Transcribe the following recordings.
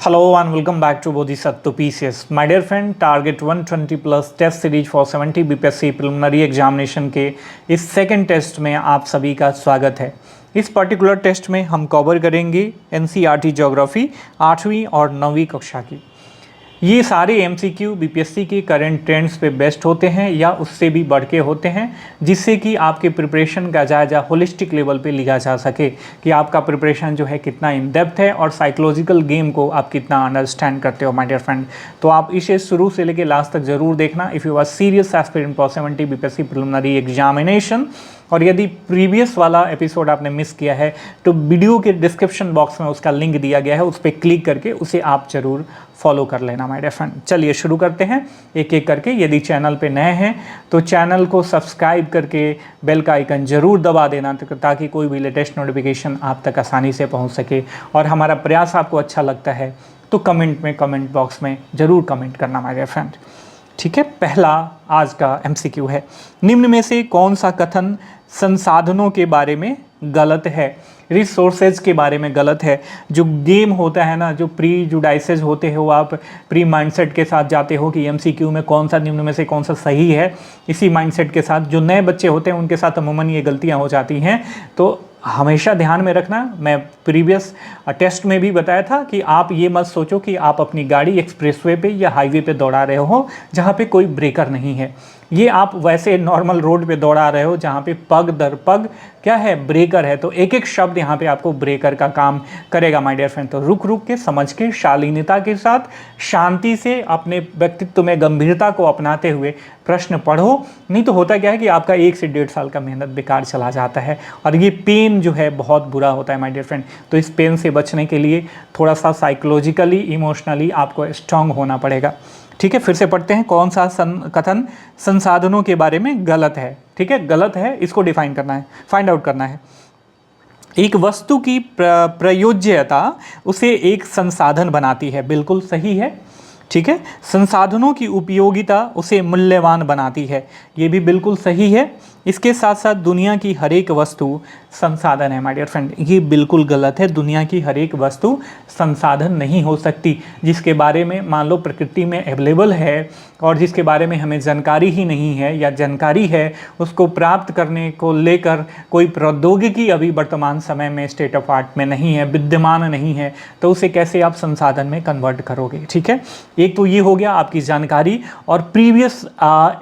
Hello and welcome back to Bodhisattva PCS. My dear friend, Target 120 plus test series for 70 BPSC preliminary examination के इस second test में आप सभी का स्वागत है। इस पर्टिकुलर टेस्ट में हम कवर करेंगे एनसीईआरटी ज्योग्राफी 8वीं और 9वीं कक्षा की। ये सारे एमसीक्यू बीपीएससी के करंट ट्रेंड्स पे बेस्ड होते हैं या उससे भी बढ़ के होते हैं, जिससे कि आपके प्रिपरेशन का जायजा होलिस्टिक लेवल पे लिया जा सके कि आपका प्रिपरेशन जो है कितना इन डेप्थ है और साइकोलॉजिकल गेम को आप कितना अंडरस्टैंड करते हो माय डियर फ्रेंड। तो आप इसे शुरू से लेकर लास्ट तक जरूर देखना if you are serious aspirant for 70 BPSC preliminary examination. और यदि प्रीवियस वाला एपिसोड आपने मिस किया है तो वीडियो के डिस्क्रिप्शन बॉक्स में उसका लिंक दिया गया है, उस पर क्लिक करके उसे आप जरूर फॉलो कर लेना माय डियर फ्रेंड। चलिए शुरू करते हैं एक एक करके। यदि चैनल पे नए हैं तो चैनल को सब्सक्राइब करके बेल का आइकन जरूर दबा देना ताकि कोई भी लेटेस्ट नोटिफिकेशन आप तक आसानी से पहुंच सके। और हमारा प्रयास आपको अच्छा लगता है तो कमेंट बॉक्स में ज़रूर कमेंट करना माय डियर फ्रेंड। ठीक है, पहला आज का एमसीक्यू है, निम्न में से कौन सा कथन संसाधनों के बारे में गलत है? रिसोर्सेज के बारे में गलत है। जो गेम होता है ना, जो प्री जुडाइसेज होते हो, आप प्री माइंडसेट के साथ जाते हो कि एमसीक्यू में कौन सा निम्न में से कौन सा सही है। इसी माइंडसेट के साथ जो नए बच्चे होते हैं उनके साथ अमूमन ये गलतियां हो जाती हैं, तो हमेशा ध्यान में रखना। मैं प्रीवियस टेस्ट में भी बताया था कि आप ये मत सोचो कि आप अपनी गाड़ी एक्सप्रेसवे पे या हाईवे पे दौड़ा रहे हो जहाँ पे कोई ब्रेकर नहीं है। ये आप वैसे नॉर्मल रोड पे दौड़ा रहे हो जहाँ पे पग दर पग क्या है, ब्रेकर है। तो एक एक शब्द यहाँ पे आपको ब्रेकर का काम करेगा माय डियर फ्रेंड। तो रुक रुक के, समझ के, शालीनता के साथ, शांति से, अपने व्यक्तित्व में गंभीरता को अपनाते हुए प्रश्न पढ़ो। नहीं तो होता क्या है कि आपका 1 से 1.5 साल का मेहनत बेकार चला जाता है और ये पेन जो है बहुत बुरा होता है माय डियर फ्रेंड। तो इस पेन से बचने के लिए थोड़ा सा साइकोलॉजिकली, इमोशनली आपको स्ट्रांग होना पड़ेगा। ठीक है, फिर से पढ़ते हैं। कौन सा कथन संसाधनों के बारे में गलत है? ठीक है, गलत है, इसको डिफाइन करना है, फाइंड आउट करना है। एक वस्तु की प्रयोज्यता उसे एक संसाधन बनाती है, बिल्कुल सही है। ठीक है, संसाधनों की उपयोगिता उसे मूल्यवान बनाती है, ये भी बिल्कुल सही है। इसके साथ साथ दुनिया की हर एक वस्तु संसाधन है माय डियर फ्रेंड, ये बिल्कुल गलत है। दुनिया की हर एक वस्तु संसाधन नहीं हो सकती। जिसके बारे में मान लो प्रकृति में अवेलेबल है और जिसके बारे में हमें जानकारी ही नहीं है या जानकारी है, उसको प्राप्त करने को लेकर कोई प्रौद्योगिकी अभी वर्तमान समय में स्टेट ऑफ आर्ट में नहीं है, विद्यमान नहीं है, तो उसे कैसे आप संसाधन में कन्वर्ट करोगे? ठीक है, एक तो ये हो गया आपकी जानकारी। और प्रीवियस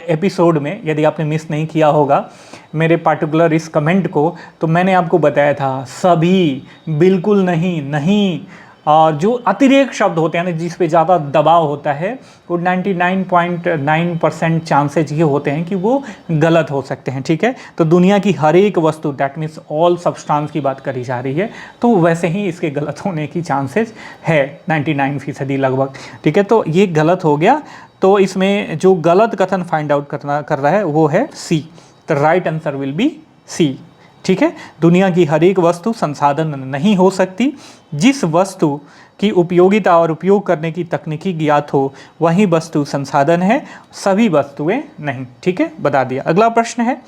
एपिसोड में यदि आपने मिस नहीं किया होगा मेरे पार्टिकुलर इस कमेंट को, तो मैंने आपको बताया था सभी, बिल्कुल नहीं, नहीं। और जो अतिरेक शब्द होते हैं ना, जिस पे ज़्यादा दबाव होता है, वो 99.9% चांसेज ये होते हैं कि वो गलत हो सकते हैं। ठीक है, तो दुनिया की हर एक वस्तु, दैट मीन्स ऑल सब्सटेंस की बात करी जा रही है, तो वैसे ही इसके गलत होने की चांसेज है 99% लगभग। ठीक है, तो ये गलत हो गया। तो इसमें जो गलत कथन फाइंड आउट कर रहा है वो है C. The right answer will be C. ठीक है, दुनिया की हर एक वस्तु संसाधन नहीं हो सकती। जिस वस्तु की उपयोगिता और उपयोग करने की तकनीकी ज्ञात हो वही वस्तु संसाधन है, सभी वस्तुएं नहीं। ठीक है, बता दिया। अगला प्रश्न है,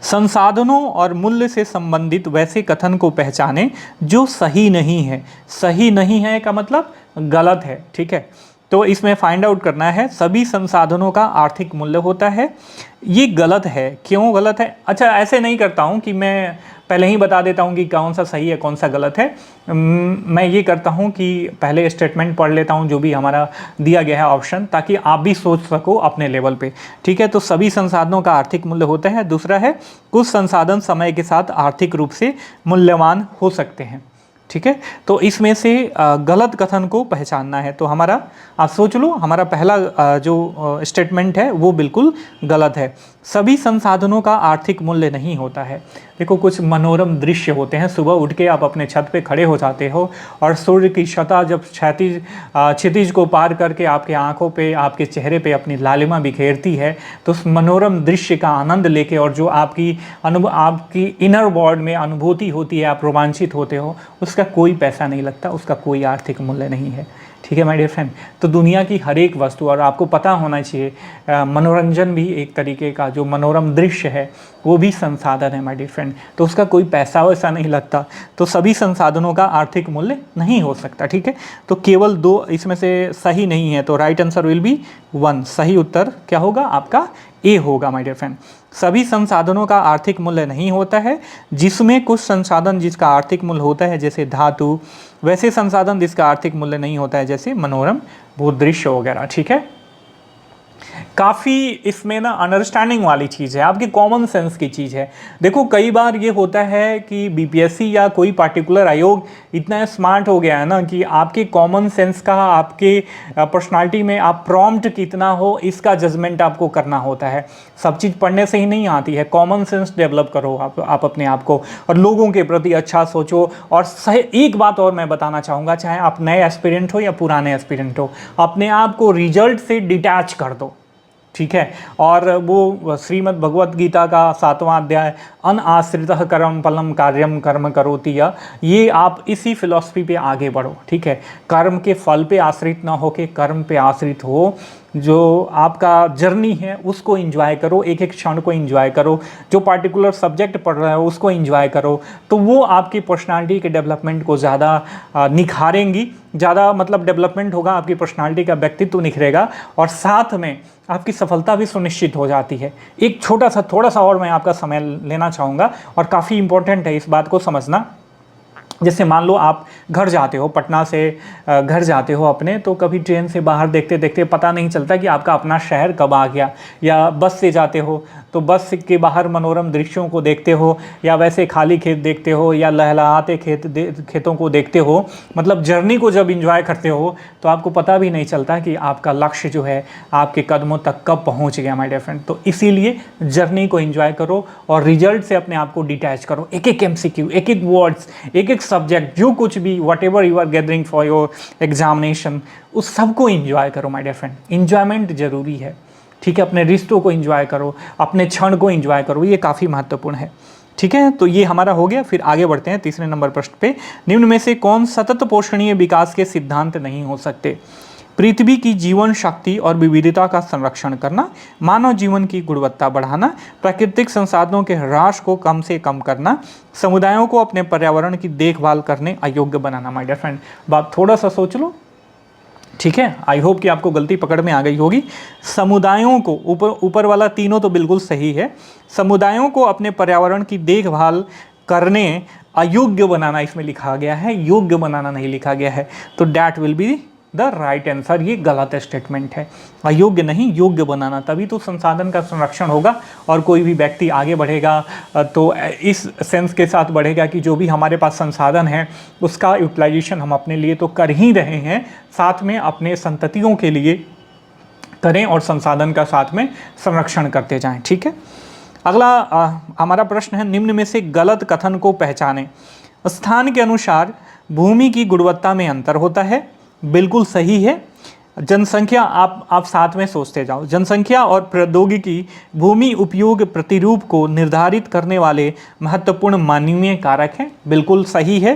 संसाधनों और मूल्य से संबंधित वैसे कथन को पहचानें जो सही नहीं है। सही नहीं है का मतलब गलत है। ठीक है, तो इसमें फाइंड आउट करना है सभी संसाधनों का आर्थिक मूल्य होता है। ये गलत है। क्यों गलत है? अच्छा, ऐसे नहीं करता हूँ कि मैं पहले ही बता देता हूँ कि कौन सा सही है कौन सा गलत है। मैं ये करता हूँ कि पहले स्टेटमेंट पढ़ लेता हूँ जो भी हमारा दिया गया है ऑप्शन, ताकि आप भी सोच सको अपने लेवल पे। ठीक है, तो सभी संसाधनों का आर्थिक मूल्य होता है। दूसरा है कुछ संसाधन समय के साथ आर्थिक रूप से मूल्यवान हो सकते हैं। ठीक है, तो इसमें से गलत कथन को पहचानना है। तो हमारा, आप सोच लो, हमारा पहला जो स्टेटमेंट है वो बिल्कुल गलत है। सभी संसाधनों का आर्थिक मूल्य नहीं होता है। देखो, कुछ मनोरम दृश्य होते हैं। सुबह उठ के आप अपने छत पे खड़े हो जाते हो और सूर्य की शता जब क्षितिज को पार करके आपके आंखों पे, आपके चेहरे पे अपनी लालिमा बिखेरती है, तो उस मनोरम दृश्य का आनंद लेके और जो आपकी इनर वर्ल्ड में अनुभूति होती है, आप रोमांचित होते हो, उसका उसका कोई पैसा नहीं लगता, उसका कोई आर्थिक मूल्य नहीं है। ठीक है माय डियर फ्रेंड। तो दुनिया की हर एक वस्तु, और आपको पता होना चाहिए मनोरंजन भी एक तरीके का जो मनोरम दृश्य है वो भी संसाधन है माय डियर फ्रेंड, तो उसका कोई पैसा वैसा नहीं लगता। तो सभी संसाधनों का आर्थिक मूल्य नहीं हो सकता। ठीक है, तो केवल 2 इसमें से सही नहीं है, तो राइट आंसर विल बी 1। सही उत्तर क्या होगा आपका? ए होगा माय डियर फ्रेंड। सभी संसाधनों का आर्थिक मूल्य नहीं होता है, जिसमें कुछ संसाधन जिसका आर्थिक मूल्य होता है जैसे धातु, वैसे संसाधन जिसका आर्थिक मूल्य नहीं होता है जैसे मनोरम भूदृश्य वगैरह। ठीक है, काफ़ी इसमें ना अंडरस्टैंडिंग वाली चीज़ है, आपकी कॉमन सेंस की चीज़ है। देखो कई बार ये होता है कि बीपीएससी या कोई पार्टिकुलर आयोग इतना स्मार्ट हो गया है ना कि आपके कॉमन सेंस का, आपके पर्सनालिटी में आप प्रॉम्प्ट कितना हो इसका जजमेंट आपको करना होता है। सब चीज़ पढ़ने से ही नहीं आती है, कॉमन सेंस डेवलप करो आप अपने आप को, और लोगों के प्रति अच्छा सोचो। और सही एक बात और मैं बताना चाहूँगा, चाहे आप नए एस्पिरेंट हो या पुराने एस्पिरेंट हो, अपने आप को रिजल्ट से डिटैच कर दो। ठीक है, और वो श्रीमद् भगवत गीता का 7वां अध्याय अनाश्रितः कर्म फलम कार्यम कर्म करोति, या ये आप इसी फिलॉसफी पे आगे बढ़ो। ठीक है, कर्म के फल पे आश्रित ना हो के कर्म पे आश्रित हो, जो आपका जर्नी है उसको एंजॉय करो, एक एक क्षण को एंजॉय करो, जो पार्टिकुलर सब्जेक्ट पढ़ रहे हो उसको एंजॉय करो, तो वो आपकी पर्सनालिटी के डेवलपमेंट को ज़्यादा निखारेंगी, ज़्यादा मतलब डेवलपमेंट होगा, आपकी पर्सनालिटी का व्यक्तित्व निखरेगा, और साथ में आपकी सफलता भी सुनिश्चित हो जाती है। एक थोड़ा सा और मैं आपका समय लेना चाहूँगा, और काफ़ी इंपॉर्टेंट है इस बात को समझना। जैसे मान लो आप घर जाते हो, पटना से घर जाते हो अपने, तो कभी ट्रेन से बाहर देखते देखते पता नहीं चलता कि आपका अपना शहर कब आ गया, या बस से जाते हो तो बस के बाहर मनोरम दृश्यों को देखते हो, या वैसे खाली खेत देखते हो, या लहलहाते खेतों को देखते हो, मतलब जर्नी को जब इंजॉय करते हो तो आपको पता भी नहीं चलता कि आपका लक्ष्य जो है आपके कदमों तक कब पहुंच गया माय डियर फ्रेंड। तो इसीलिए जर्नी को इंजॉय करो और रिजल्ट से अपने आप को डिटैच करो। एक एक MCQ, एक एक वर्ड्स, एक एक सब्जेक्ट, जो कुछ भी whatever you are gathering for your examination, उस सबको इंजॉय करो माय डियर फ्रेंड। इंजॉयमेंट जरूरी है। ठीक है, अपने रिश्तों को एंजॉय करो, अपने क्षण को एंजॉय करो, ये काफ़ी महत्वपूर्ण है। ठीक है, तो ये हमारा हो गया। फिर आगे बढ़ते हैं तीसरे नंबर प्रश्न पे। निम्न में से कौन सतत पोषणीय विकास के सिद्धांत नहीं हो सकते? पृथ्वी की जीवन शक्ति और विविधता का संरक्षण करना, मानव जीवन की गुणवत्ता बढ़ाना, प्राकृतिक संसाधनों के ह्रास को कम से कम करना, समुदायों को अपने पर्यावरण की देखभाल करने अयोग्य बनाना। माय डियर फ्रेंड, बात थोड़ा सा सोच लो। ठीक है, आई होप कि आपको गलती पकड़ में आ गई होगी। समुदायों को, ऊपर वाला तीनों तो बिल्कुल सही है। समुदायों को अपने पर्यावरण की देखभाल करने अयोग्य बनाना इसमें लिखा गया है, योग्य बनाना नहीं लिखा गया है, तो that will be the right answer. ये गलत स्टेटमेंट है, अयोग्य नहीं योग्य बनाना, तभी तो संसाधन का संरक्षण होगा और कोई भी व्यक्ति आगे बढ़ेगा तो इस सेंस के साथ बढ़ेगा कि जो भी हमारे पास संसाधन है उसका यूटिलाइजेशन हम अपने लिए तो कर ही रहे हैं, साथ में अपने संततियों के लिए करें और संसाधन का साथ में संरक्षण करते जाएं। ठीक है, अगला हमारा प्रश्न है, निम्न में से गलत कथन को पहचानें। स्थान के अनुसार भूमि की गुणवत्ता में अंतर होता है, बिल्कुल सही है। जनसंख्या, आप साथ में सोचते जाओ। जनसंख्या और प्रौद्योगिकी भूमि उपयोग प्रतिरूप को निर्धारित करने वाले महत्वपूर्ण मानवीय कारक हैं, बिल्कुल सही है।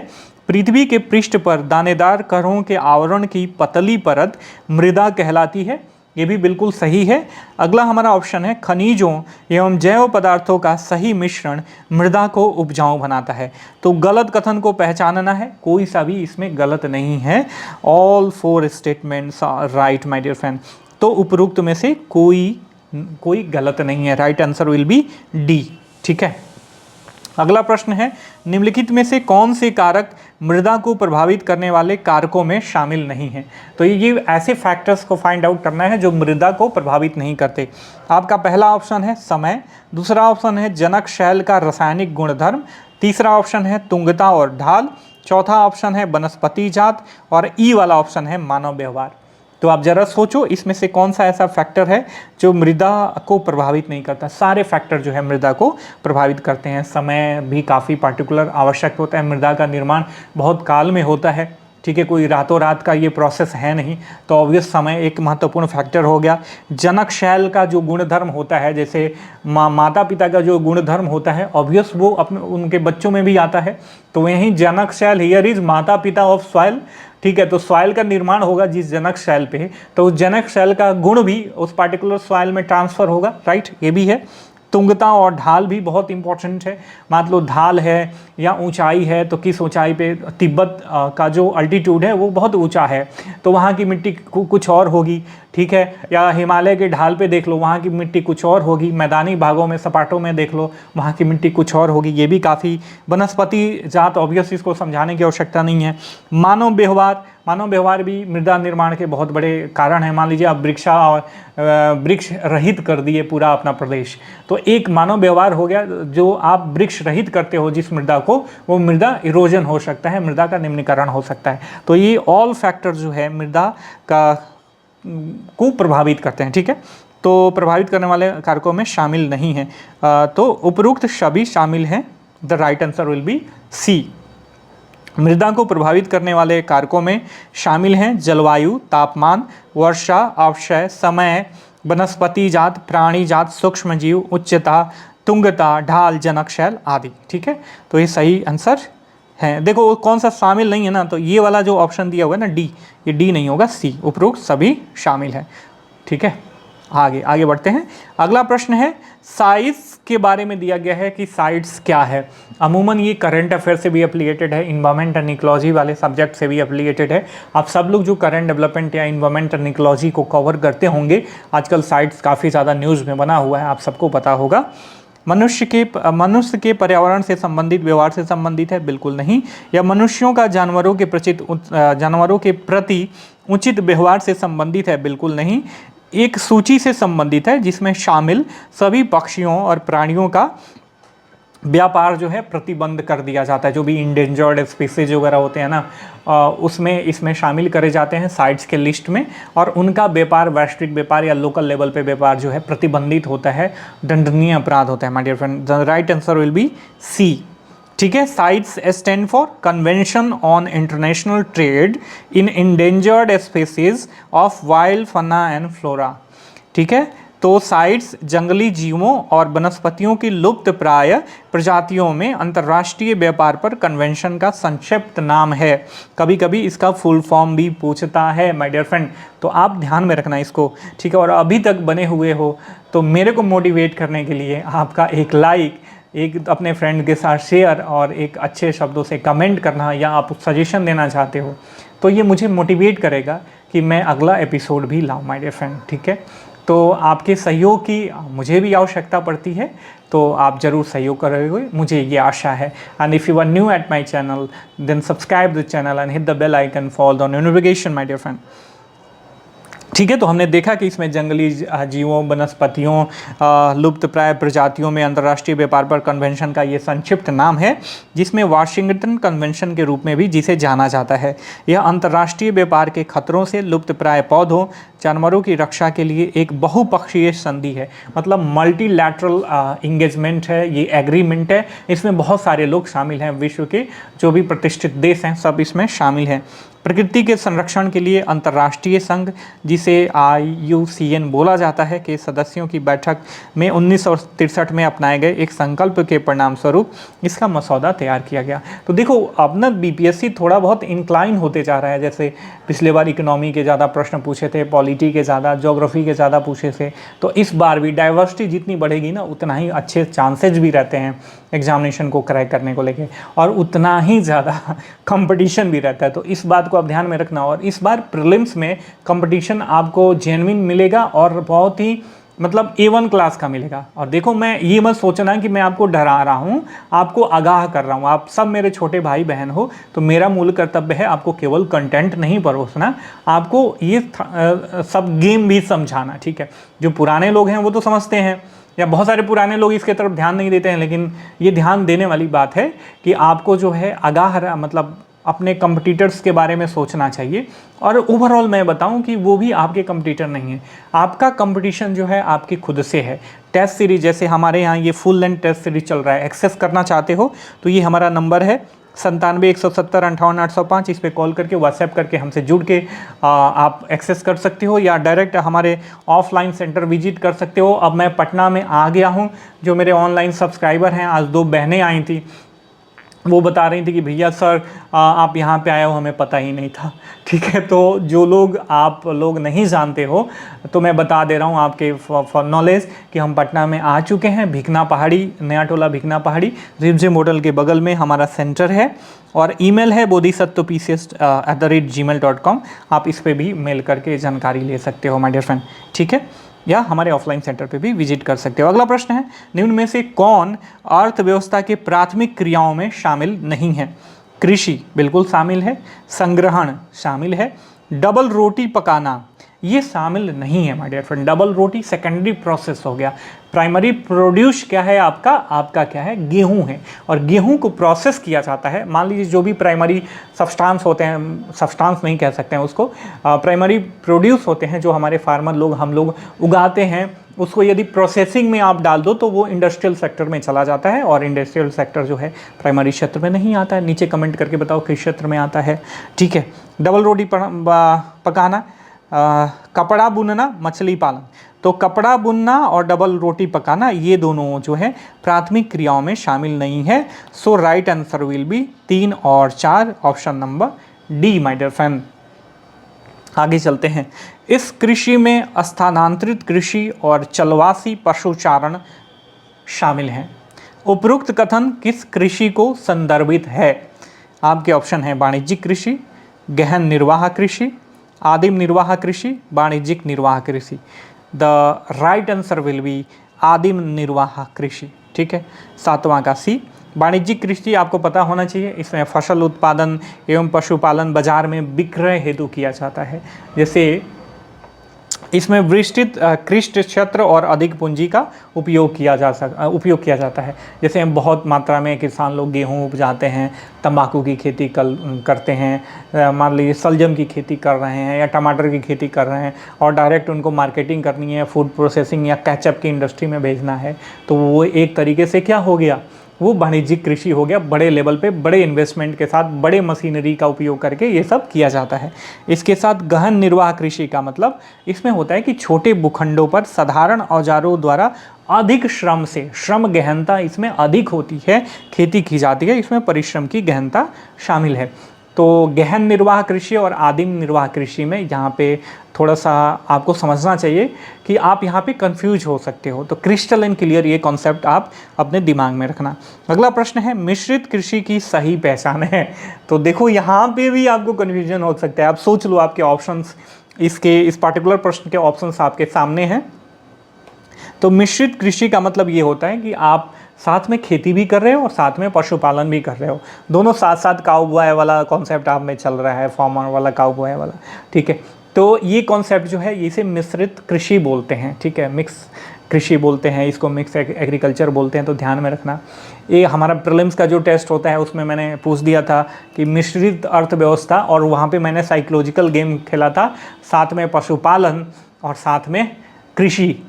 पृथ्वी के पृष्ठ पर दानेदार कणों के आवरण की पतली परत मृदा कहलाती है, ये भी बिल्कुल सही है। अगला हमारा ऑप्शन है, खनिजों एवं जैव पदार्थों का सही मिश्रण मृदा को उपजाऊ बनाता है। तो गलत कथन को पहचानना है, कोई सा भी इसमें गलत नहीं है। All 4 statements are right my dear friend. तो उपरोक्त में से कोई गलत नहीं है, right answer will be D. ठीक है, अगला प्रश्न है, निम्नलिखित में से कौन से कारक मृदा को प्रभावित करने वाले कारकों में शामिल नहीं हैं? तो ये ऐसे फैक्टर्स को फाइंड आउट करना है जो मृदा को प्रभावित नहीं करते। आपका पहला ऑप्शन है समय, दूसरा ऑप्शन है जनक शैल का रासायनिक गुणधर्म, तीसरा ऑप्शन है तुंगता और ढाल, चौथा ऑप्शन है वनस्पति जात, और ई वाला ऑप्शन है मानव व्यवहार। तो आप जरा सोचो इसमें से कौन सा ऐसा फैक्टर है जो मृदा को प्रभावित नहीं करता। सारे फैक्टर जो है मृदा को प्रभावित करते हैं। समय भी काफ़ी पार्टिकुलर आवश्यक होता है, मृदा का निर्माण बहुत काल में होता है। ठीक है, कोई रातों रात का ये प्रोसेस है नहीं, तो ऑब्वियस समय एक महत्वपूर्ण फैक्टर हो गया। जनक शैल का जो गुणधर्म होता है, जैसे माता पिता का जो गुणधर्म होता है, ऑब्वियस वो अपने उनके बच्चों में भी आता है। तो यही जनक शैल हियर इज माता पिता ऑफ सॉइल, ठीक है। तो सॉइल का निर्माण होगा जिस जनक शैल पे, तो उस जनक शैल का गुण भी उस पार्टिकुलर सॉइल में ट्रांसफर होगा, राइट, ये भी है। तुंगता और ढाल भी बहुत इंपॉर्टेंट है। मान लो ढाल है या ऊंचाई है, तो किस ऊंचाई पे, तिब्बत का जो अल्टीट्यूड है वो बहुत ऊंचा है, तो वहाँ की मिट्टी कुछ और होगी, ठीक है। या हिमालय के ढाल पे देख लो, वहाँ की मिट्टी कुछ और होगी। मैदानी भागों में, सपाटों में देख लो, वहाँ की मिट्टी कुछ और होगी। ये भी काफ़ी वनस्पति जात, ऑब्वियस इसको समझाने की आवश्यकता नहीं है। मानव व्यवहार भी मृदा निर्माण के बहुत बड़े कारण हैं। मान लीजिए आप वृक्ष रहित कर दिए पूरा अपना प्रदेश, तो एक मानव व्यवहार हो गया। जो आप वृक्ष रहित करते हो जिस मृदा को, वो मृदा इरोजन हो सकता है, मृदा का निम्नीकरण हो सकता है। तो ये ऑल फैक्टर जो है मृदा को प्रभावित करते हैं, ठीक है। तो प्रभावित करने वाले कारकों में शामिल नहीं है, तो उपरोक्त सभी शामिल हैं। The right answer will be C. मृदा को प्रभावित करने वाले कारकों में शामिल हैं जलवायु, तापमान, वर्षा, अवक्षय, समय, वनस्पति जात, प्राणी जात, सूक्ष्म जीव, उच्चता, तुंगता, ढाल, जनक शैल आदि, ठीक है। तो ये सही आंसर है। देखो कौन सा शामिल नहीं है ना, तो ये वाला जो ऑप्शन दिया हुआ है ना डी, ये डी नहीं होगा, सी, उपरोक्त सभी शामिल है, ठीक है। आगे बढ़ते हैं। अगला प्रश्न है साइज के बारे में दिया गया है कि साइट्स क्या है। अमूमन ये करंट अफेयर से भी एप्लीकेटेड है, इन्वायरमेंट एंड इकोलॉजी वाले सब्जेक्ट से भी एप्लीकेटेड है। आप सब लोग जो करंट डेवलपमेंट या इन्वायरमेंट एंड इकोलॉजी को कवर करते होंगे, आजकल साइट्स काफ़ी ज़्यादा न्यूज़ में बना हुआ है, आप सबको पता होगा। मनुष्य के पर्यावरण से संबंधित व्यवहार से संबंधित है, बिल्कुल नहीं। या मनुष्यों का जानवरों के प्रति उचित व्यवहार से संबंधित है, बिल्कुल नहीं। एक सूची से संबंधित है जिसमें शामिल सभी पक्षियों और प्राणियों का व्यापार जो है प्रतिबंध कर दिया जाता है। जो भी इंडेंजर्ड स्पीसीज वगैरह होते हैं ना, इसमें शामिल करे जाते हैं साइट्स के लिस्ट में, और उनका व्यापार, वैश्विक व्यापार या लोकल लेवल पे व्यापार जो है प्रतिबंधित होता है, दंडनीय अपराध होता है। My dear friend, the right answer will be C, ठीक है। CITES stand for convention on international trade in endangered species of wild fauna and flora, ठीक है। तो साइट्स जंगली जीवों और वनस्पतियों की लुप्त प्राय प्रजातियों में अंतर्राष्ट्रीय व्यापार पर कन्वेंशन का संक्षिप्त नाम है। कभी कभी इसका फुल फॉर्म भी पूछता है माय डियर फ्रेंड, तो आप ध्यान में रखना इसको, ठीक है। और अभी तक बने हुए हो तो मेरे को मोटिवेट करने के लिए आपका एक लाइक, एक अपने फ्रेंड के साथ शेयर और एक अच्छे शब्दों से कमेंट करना, या आप सजेशन देना चाहते हो तो ये मुझे मोटिवेट करेगा कि मैं अगला एपिसोड भी लाऊं माय डियर फ्रेंड, ठीक है। तो आपके सहयोग की मुझे भी आवश्यकता पड़ती है, तो आप ज़रूर सहयोग करोगे, मुझे ये आशा है। And if you are new at my channel then subscribe the channel and hit the bell icon for the notification my dear friend, ठीक है। तो हमने देखा कि इसमें जंगली जीवों, वनस्पतियों, लुप्तप्राय प्रजातियों में अंतर्राष्ट्रीय व्यापार पर कन्वेंशन का ये संक्षिप्त नाम है, जिसमें वाशिंगटन कन्वेंशन के रूप में भी जिसे जाना जाता है। यह अंतर्राष्ट्रीय व्यापार के खतरों से लुप्तप्राय पौधों, जानवरों की रक्षा के लिए एक बहुपक्षीय संधि है। मतलब मल्टीलैटरल इंगेजमेंट है, ये एग्रीमेंट है। इसमें बहुत सारे लोग शामिल हैं, विश्व के जो भी प्रतिष्ठित देश हैं सब इसमें शामिल हैं। प्रकृति के संरक्षण के लिए अंतर्राष्ट्रीय संघ, जिसे IUCN बोला जाता है, के सदस्यों की बैठक में 1963 में अपनाए गए एक संकल्प के परिणाम स्वरूप इसका मसौदा तैयार किया गया। तो देखो अब ना BPSC थोड़ा बहुत इंक्लाइन होते जा रहा है। जैसे पिछले बार इकोनॉमी के ज़्यादा प्रश्न पूछे थे, पॉलिटी के ज़्यादा, ज्योग्राफी के ज़्यादा पूछे थे, तो इस बार भी डाइवर्सिटी जितनी बढ़ेगी ना, उतना ही अच्छे चांसेज भी रहते हैं एग्जामिनेशन को क्रैक करने को लेके, और उतना ही ज़्यादा कंपटीशन भी रहता है। तो इस बात को आप ध्यान में रखना। और इस बार प्रीलिम्स में कंपटीशन आपको जेन्युइन मिलेगा और बहुत ही मतलब A1 क्लास का मिलेगा। और देखो, मैं ये मत सोचना कि मैं आपको डरा रहा हूँ, आपको आगाह कर रहा हूँ। आप सब मेरे छोटे भाई बहन हो, तो मेरा मूल कर्तव्य है आपको केवल कंटेंट नहीं परोसना, आपको ये सब गेम भी समझाना, ठीक है। जो पुराने लोग हैं वो तो समझते हैं, या बहुत सारे पुराने लोग इसके तरफ ध्यान नहीं देते हैं, लेकिन ये ध्यान देने वाली बात है कि आपको जो है आगाह, मतलब अपने कंपटीटर्स के बारे में सोचना चाहिए। और ओवरऑल मैं बताऊं कि वो भी आपके कंपटीटर नहीं है, आपका कंपटीशन जो है आपकी खुद से है। टेस्ट सीरीज, जैसे हमारे यहाँ ये फुल लेंथ टेस्ट सीरीज चल रहा है, एक्सेस करना चाहते हो तो ये हमारा नंबर है 97 170 58 805, इस पर कॉल करके व्हाट्सएप करके हमसे जुड़ के आप एक्सेस कर सकते हो, या डायरेक्ट हमारे ऑफलाइन सेंटर विजिट कर सकते हो। अब मैं पटना में आ गया हूँ। जो मेरे ऑनलाइन सब्सक्राइबर हैं, आज 2 बहनें आई थी, वो बता रही थी कि भैया सर आप यहाँ पे आए हो, हमें पता ही नहीं था। ठीक है, तो जो लोग आप लोग नहीं जानते हो तो मैं बता दे रहा हूँ आपके फॉर नॉलेज कि हम पटना में आ चुके हैं। भिकना पहाड़ी, नया टोला भिकना पहाड़ी, रिमझिम होटल के बगल में हमारा सेंटर है, और ईमेल है bodhisattwapcs@gmail.com। आप इस पर भी मेल करके जानकारी ले सकते हो माय डियर फ्रेंड। ठीक है, या हमारे ऑफलाइन सेंटर पे भी विजिट कर सकते हो। अगला प्रश्न है, निम्न में से कौन अर्थव्यवस्था के प्राथमिक क्रियाओं में शामिल नहीं है? कृषि बिल्कुल शामिल है, संग्रहण शामिल है, डबल रोटी पकाना ये शामिल नहीं है माय डियर फ्रेंड। डबल रोटी सेकेंडरी प्रोसेस हो गया। प्राइमरी प्रोड्यूस क्या है आपका? आपका क्या है? गेहूं है, और गेहूं को प्रोसेस किया जाता है। मान लीजिए जो भी प्राइमरी सब्सटेंस होते हैं, सब्सटेंस नहीं कह सकते हैं उसको, प्राइमरी प्रोड्यूस होते हैं जो हमारे फार्मर लोग, हम लोग उगाते हैं, उसको यदि प्रोसेसिंग में आप डाल दो तो वो इंडस्ट्रियल सेक्टर में चला जाता है, और इंडस्ट्रियल सेक्टर जो है प्राइमरी क्षेत्र में नहीं आता है। नीचे कमेंट करके बताओ किस क्षेत्र में आता है। ठीक है, डबल रोटी पकाना, कपड़ा बुनना, मछली पालन। तो कपड़ा बुनना और डबल रोटी पकाना ये दोनों जो है प्राथमिक क्रियाओं में शामिल नहीं है। So right answer will be 3 और 4, option number D my dear friend. आगे चलते हैं। इस कृषि में स्थानांतरित कृषि और चलवासी पशुचारण शामिल हैं। उपरोक्त कथन किस कृषि को संदर्भित है? आपके ऑप्शन है वाणिज्यिक कृषि, गहन निर्वाह कृषि, आदिम निर्वाह कृषि, वाणिज्यिक निर्वाह कृषि। The right answer will B आदिम निर्वाह कृषि। ठीक है, 7वां का सी। वाणिज्यिक कृषि आपको पता होना चाहिए, इसमें फसल उत्पादन एवं पशुपालन बाजार में विक्रय हेतु किया जाता है। जैसे इसमें विस्तृत कृषि क्षेत्र और अधिक पूंजी का उपयोग किया जाता है। जैसे हम बहुत मात्रा में किसान लोग गेहूं उपजाते हैं, तंबाकू की खेती करते हैं, मान लीजिए सलजम की खेती कर रहे हैं या टमाटर की खेती कर रहे हैं, और डायरेक्ट उनको मार्केटिंग करनी है, फूड प्रोसेसिंग या कैचअप की इंडस्ट्री में भेजना है, तो वो एक तरीके से क्या हो गया, वो वाणिज्यिक कृषि हो गया। बड़े लेवल पे बड़े इन्वेस्टमेंट के साथ बड़े मशीनरी का उपयोग करके ये सब किया जाता है। इसके साथ गहन निर्वाह कृषि का मतलब इसमें होता है कि छोटे भूखंडों पर साधारण औजारों द्वारा अधिक श्रम से, श्रम गहनता इसमें अधिक होती है, खेती की जाती है, इसमें परिश्रम की गहनता शामिल है। तो गहन निर्वाह कृषि और आदिम निर्वाह कृषि में यहाँ पे थोड़ा सा आपको समझना चाहिए कि आप यहाँ पे कंफ्यूज हो सकते हो। तो क्रिस्टल एंड क्लियर ये कॉन्सेप्ट आप अपने दिमाग में रखना। अगला प्रश्न है, मिश्रित कृषि की सही पहचान है? तो देखो यहाँ पे भी आपको कन्फ्यूजन हो सकता है। आप सोच लो, आपके ऑप्शंस, इस पार्टिकुलर प्रश्न के ऑप्शंस आपके सामने हैं। तो मिश्रित कृषि का मतलब ये होता है कि आप साथ में खेती भी कर रहे हो और साथ में पशुपालन भी कर रहे हो, दोनों साथ साथ काऊ बॉय वाला कॉन्सेप्ट आप में चल रहा है, फार्मर वाला काऊ बॉय वाला। ठीक है, तो ये कॉन्सेप्ट जो है इसे मिश्रित कृषि बोलते हैं। ठीक है, मिक्स कृषि बोलते हैं इसको, मिक्स एग्रीकल्चर बोलते हैं। तो ध्यान में रखना, ये हमारा प्रीलिम्स का जो टेस्ट होता है उसमें मैंने पूछ दिया था कि मिश्रित अर्थव्यवस्था, और वहाँ पे मैंने साइकोलॉजिकल गेम खेला था, साथ में पशुपालन और साथ में कृषि,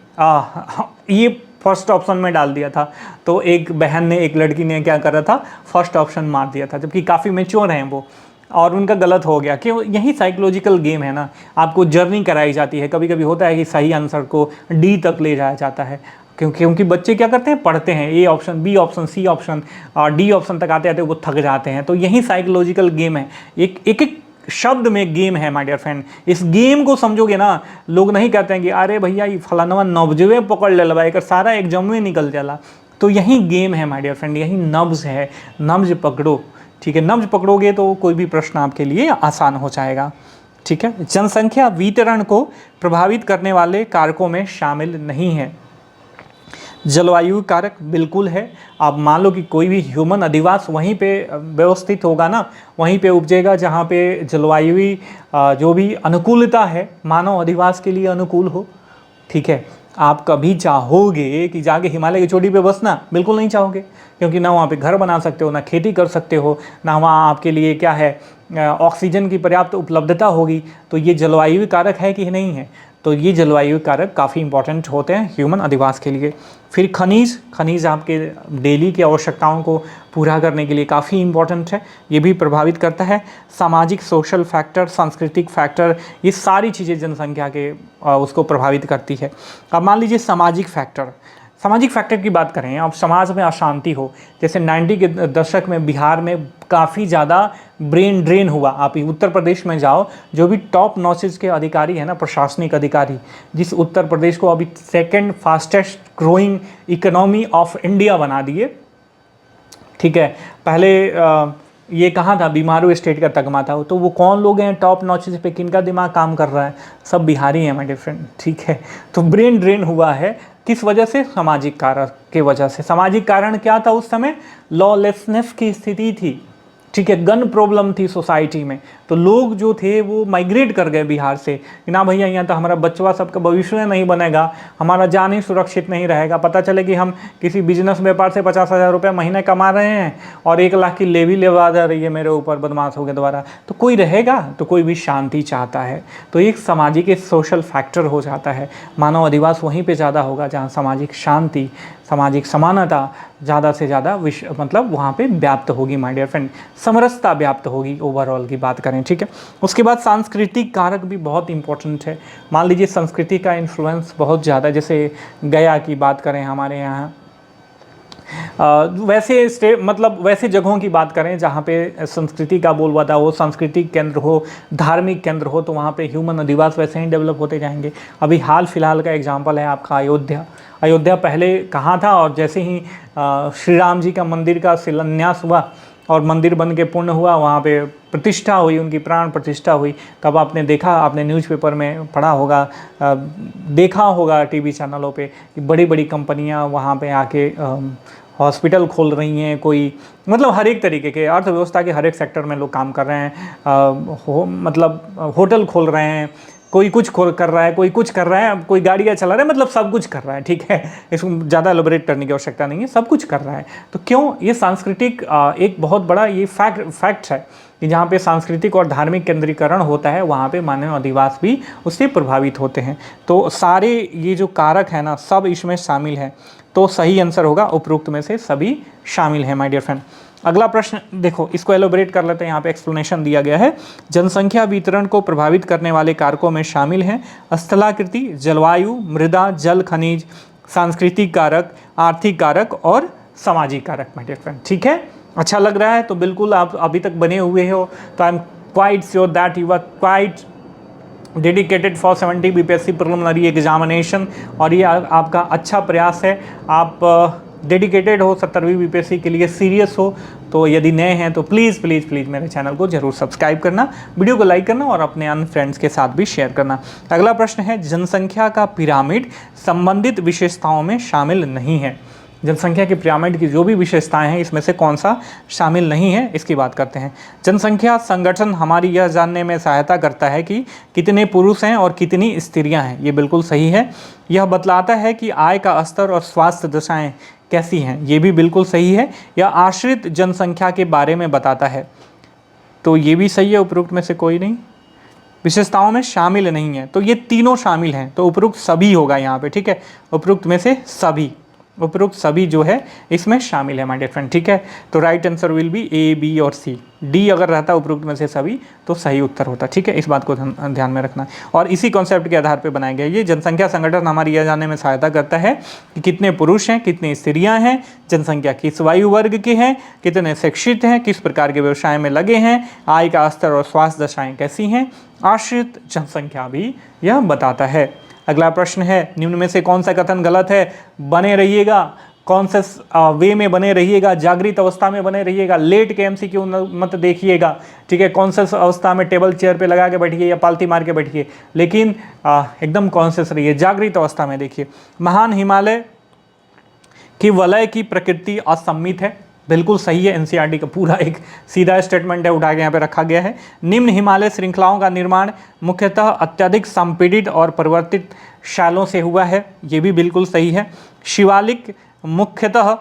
ये फर्स्ट ऑप्शन में डाल दिया था। तो एक बहन ने, एक लड़की ने क्या करा था, फर्स्ट ऑप्शन मार दिया था, जबकि काफ़ी मैच्योर हैं वो, और उनका गलत हो गया। कि यही साइकोलॉजिकल गेम है ना, आपको जर्नी कराई जाती है। कभी कभी होता है कि सही आंसर को डी तक ले जाया जाता है, क्योंकि बच्चे क्या करते हैं, पढ़ते हैं, A option, B option, C option और डी ऑप्शन तक आते आते वो थक जाते हैं। तो यही साइकोलॉजिकल गेम है, एक एक शब्द में गेम है माय डियर फ्रेंड। इस गेम को समझोगे ना, लोग नहीं कहते हैं कि अरे भैया ये फलाना नब्जवे पकड़ ले भाई, कर सारा एग्जाम में निकल जाला। तो यही गेम है माय डियर फ्रेंड, यही नब्ज है, नब्ज पकड़ो। ठीक है, नब्ज पकड़ोगे तो कोई भी प्रश्न आपके लिए आसान हो जाएगा। ठीक है, जनसंख्या वितरण को प्रभावित करने वाले कारकों में शामिल नहीं है। जलवायु कारक बिल्कुल है। आप मान लो कि कोई भी ह्यूमन अधिवास वहीं पे व्यवस्थित होगा ना, वहीं पे उपजेगा जहाँ पे जलवायु जो भी अनुकूलता है मानव अधिवास के लिए अनुकूल हो। ठीक है, आप कभी चाहोगे कि जाके हिमालय की चोटी पे बसना? बिल्कुल नहीं चाहोगे, क्योंकि ना वहाँ पे घर बना सकते हो, ना खेती कर सकते हो, ना वहाँ आपके लिए क्या है ऑक्सीजन की पर्याप्त उपलब्धता होगी। तो ये जलवायु कारक है कि नहीं है? तो ये जलवायु कारक काफ़ी इंपॉर्टेंट होते हैं ह्यूमन अधिवास के लिए। फिर खनिज आपके डेली की आवश्यकताओं को पूरा करने के लिए काफ़ी इंपॉर्टेंट है, ये भी प्रभावित करता है। सामाजिक सोशल फैक्टर, सांस्कृतिक फैक्टर, ये सारी चीज़ें जनसंख्या के उसको प्रभावित करती है। अब मान लीजिए सामाजिक फैक्टर की बात करें, अब समाज में अशांति हो, जैसे 90 के दशक में बिहार में काफ़ी ज़्यादा ब्रेन ड्रेन हुआ। आप उत्तर प्रदेश में जाओ, जो भी टॉप नॉचेज के अधिकारी हैं ना, प्रशासनिक अधिकारी, जिस उत्तर प्रदेश को अभी second fastest growing economy of India बना दिए, ठीक है। पहले ये कहाँ था, बीमारू स्टेट का तगमा था, तो वो कौन लोग हैं टॉप नॉचेज पे, किनका दिमाग काम कर रहा है, सब बिहारी हैं माय डियर फ्रेंड, ठीक है। तो ब्रेन ड्रेन हुआ है, किस वजह से, सामाजिक कारक के वजह से। सामाजिक कारण क्या था उस समय, लॉलेसनेस की स्थिति थी, ठीक है, गन प्रॉब्लम थी सोसाइटी में, तो लोग जो थे वो माइग्रेट कर गए बिहार से कि ना भैया यहाँ तो हमारा बच्चा सबका भविष्य नहीं बनेगा, हमारा जान ही सुरक्षित नहीं रहेगा। पता चले कि हम किसी बिजनेस व्यापार से 50,000 रुपये महीने कमा रहे हैं और 1 लाख की लेवी लेवा जा रही है मेरे ऊपर बदमाशों के द्वारा, तो कोई रहेगा, तो कोई भी शांति चाहता है। तो एक सामाजिक एक सोशल फैक्टर हो जाता है। मानव अधिवास वहीं पर ज़्यादा होगा जहाँ सामाजिक शांति, सामाजिक समानता ज़्यादा से ज़्यादा मतलब वहाँ पे व्याप्त होगी माय डियर फ्रेंड, समरसता व्याप्त होगी ओवरऑल की बात करें, ठीक है। उसके बाद सांस्कृतिक कारक भी बहुत इंपॉर्टेंट है। मान लीजिए संस्कृति का इन्फ्लुएंस बहुत ज़्यादा, जैसे गया की बात करें हमारे यहाँ, वैसे जगहों की बात करें जहाँ पे संस्कृति का बोलबाला हो, सांस्कृतिक केंद्र हो, धार्मिक केंद्र हो, तो वहाँ पे ह्यूमन अधिवास वैसे ही डेवलप होते जाएंगे। अभी हाल फिलहाल का एग्जांपल है आपका अयोध्या पहले कहाँ था, और जैसे ही श्री राम जी का मंदिर का शिलान्यास हुआ और मंदिर बन के पूर्ण हुआ, वहाँ पे प्रतिष्ठा हुई, उनकी प्राण प्रतिष्ठा हुई, तब आपने देखा, आपने न्यूज़पेपर में पढ़ा होगा, देखा होगा टीवी चैनलों पे कि बड़ी बड़ी कंपनियाँ वहाँ पे आके हॉस्पिटल खोल रही हैं, कोई मतलब हर एक तरीके के अर्थव्यवस्था के हर एक सेक्टर में लोग काम कर रहे हैं, मतलब होटल खोल रहे हैं, कोई कुछ कर रहा है, कोई कुछ कर रहा है, कोई गाड़ियाँ चला रहा है, मतलब सब कुछ कर रहा है, ठीक है। इसको ज़्यादा एलोबरेट करने की आवश्यकता नहीं है, सब कुछ कर रहा है। तो क्यों, ये सांस्कृतिक एक बहुत बड़ा ये फैक्ट है कि जहाँ पे सांस्कृतिक और धार्मिक केंद्रीकरण होता है, वहाँ पे मानव अधिवास भी उससे प्रभावित होते हैं। तो सारे ये जो कारक है ना, सब इसमें शामिल है। तो सही आंसर होगा उपरोक्त में से सभी शामिल हैं माय डियर फ्रेंड। अगला प्रश्न देखो, इसको एलोबरेट कर लेते हैं, यहाँ पे एक्सप्लेनेशन दिया गया है। जनसंख्या वितरण को प्रभावित करने वाले कारकों में शामिल हैं स्थलाकृति, जलवायु, मृदा, जल, खनिज, सांस्कृतिक कारक, आर्थिक कारक और सामाजिक कारक माय डियर फ्रेंड, ठीक है। अच्छा लग रहा है तो बिल्कुल आप अभी तक बने हुए हो, तो I am quite sure that you are quite dedicated for 70 BPSC preliminary examination, और ये आपका अच्छा प्रयास है। आप डेडिकेटेड हो 70वीं बीपीएससी के लिए, सीरियस हो। तो यदि नए हैं तो प्लीज़ प्लीज़ प्लीज़ मेरे चैनल को जरूर सब्सक्राइब करना, वीडियो को लाइक करना और अपने अन्य फ्रेंड्स के साथ भी शेयर करना। अगला प्रश्न है, जनसंख्या का पिरामिड संबंधित विशेषताओं में शामिल नहीं है। जनसंख्या के पिरामिड की जो भी विशेषताएं हैं, इसमें से कौन सा शामिल नहीं है, इसकी बात करते हैं। जनसंख्या संगठन हमारी यह जानने में सहायता करता है कि कितने पुरुष हैं और कितनी स्त्रियां हैं। ये बिल्कुल सही है। यह बतलाता है कि आय का स्तर और स्वास्थ्य दशाएं कैसी हैं। ये भी बिल्कुल सही है। यह आश्रित जनसंख्या के बारे में बताता है, तो ये भी सही है। उपरोक्त में से कोई नहीं, विशेषताओं में शामिल नहीं है, तो ये तीनों शामिल हैं, तो उपरोक्त सभी होगा यहाँ पे, ठीक है। उपरोक्त में से सभी, उपरोक्त सभी जो है इसमें शामिल है माय डियर फ्रेंड, ठीक है। तो right answer will be A, B और सी। डी अगर रहता उपरोक्त में से सभी तो सही उत्तर होता, ठीक है। इस बात को ध्यान में रखना। और इसी कॉन्सेप्ट के आधार पर बनाया गया ये जनसंख्या संगठन हमारी यह जानने में सहायता करता है कि कितने पुरुष हैं, कितनी स्त्रियां हैं, जनसंख्या किस आयु वर्ग के हैं, कितने शिक्षित हैं, किस प्रकार के व्यवसाय में लगे हैं, आय का स्तर और स्वास्थ्य दशाएं कैसी हैं, आश्रित जनसंख्या भी यह बताता है। अगला प्रश्न है, निम्न में से कौन सा कथन गलत है। बने रहिएगा, कौन से वे में बने रहिएगा, जागृत अवस्था में बने रहिएगा, लेट के एमसीक्यू मत देखिएगा, ठीक है। कॉन्शियस अवस्था में टेबल चेयर पे लगा के बैठिए या पालती मार के बैठिए, लेकिन एकदम कॉन्शियस रहिए, जागृत अवस्था में देखिए। महान हिमालय की वलय की प्रकृति असम्मित है, बिल्कुल सही है। एनसीईआरटी का पूरा एक सीधा स्टेटमेंट है, उठा के यहाँ पे रखा गया है। निम्न हिमालय श्रृंखलाओं का निर्माण मुख्यतः अत्यधिक संपीड़ित और परिवर्तित शैलों से हुआ है, ये भी बिल्कुल सही है। शिवालिक मुख्यतः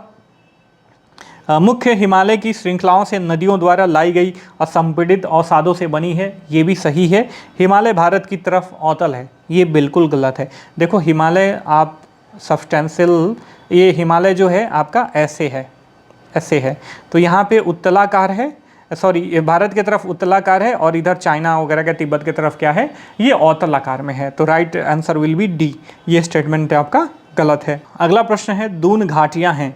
मुख्य हिमालय की श्रृंखलाओं से नदियों द्वारा लाई गई असंपीड़ित अवसादों से बनी है, ये भी सही है। हिमालय भारत की तरफ अवतल है, ये बिल्कुल गलत है। देखो हिमालय आप सब्सटेंशियल, ये हिमालय जो है आपका ऐसे है, ऐसे है, तो यहाँ पे उत्तलाकार है, सॉरी ये भारत की तरफ उत्तलाकार है और इधर चाइना वगैरह के तिब्बत की तरफ क्या है, ये अवतल आकार में है। तो right answer will be D, ये स्टेटमेंट आपका गलत है। अगला प्रश्न है दून घाटियाँ हैं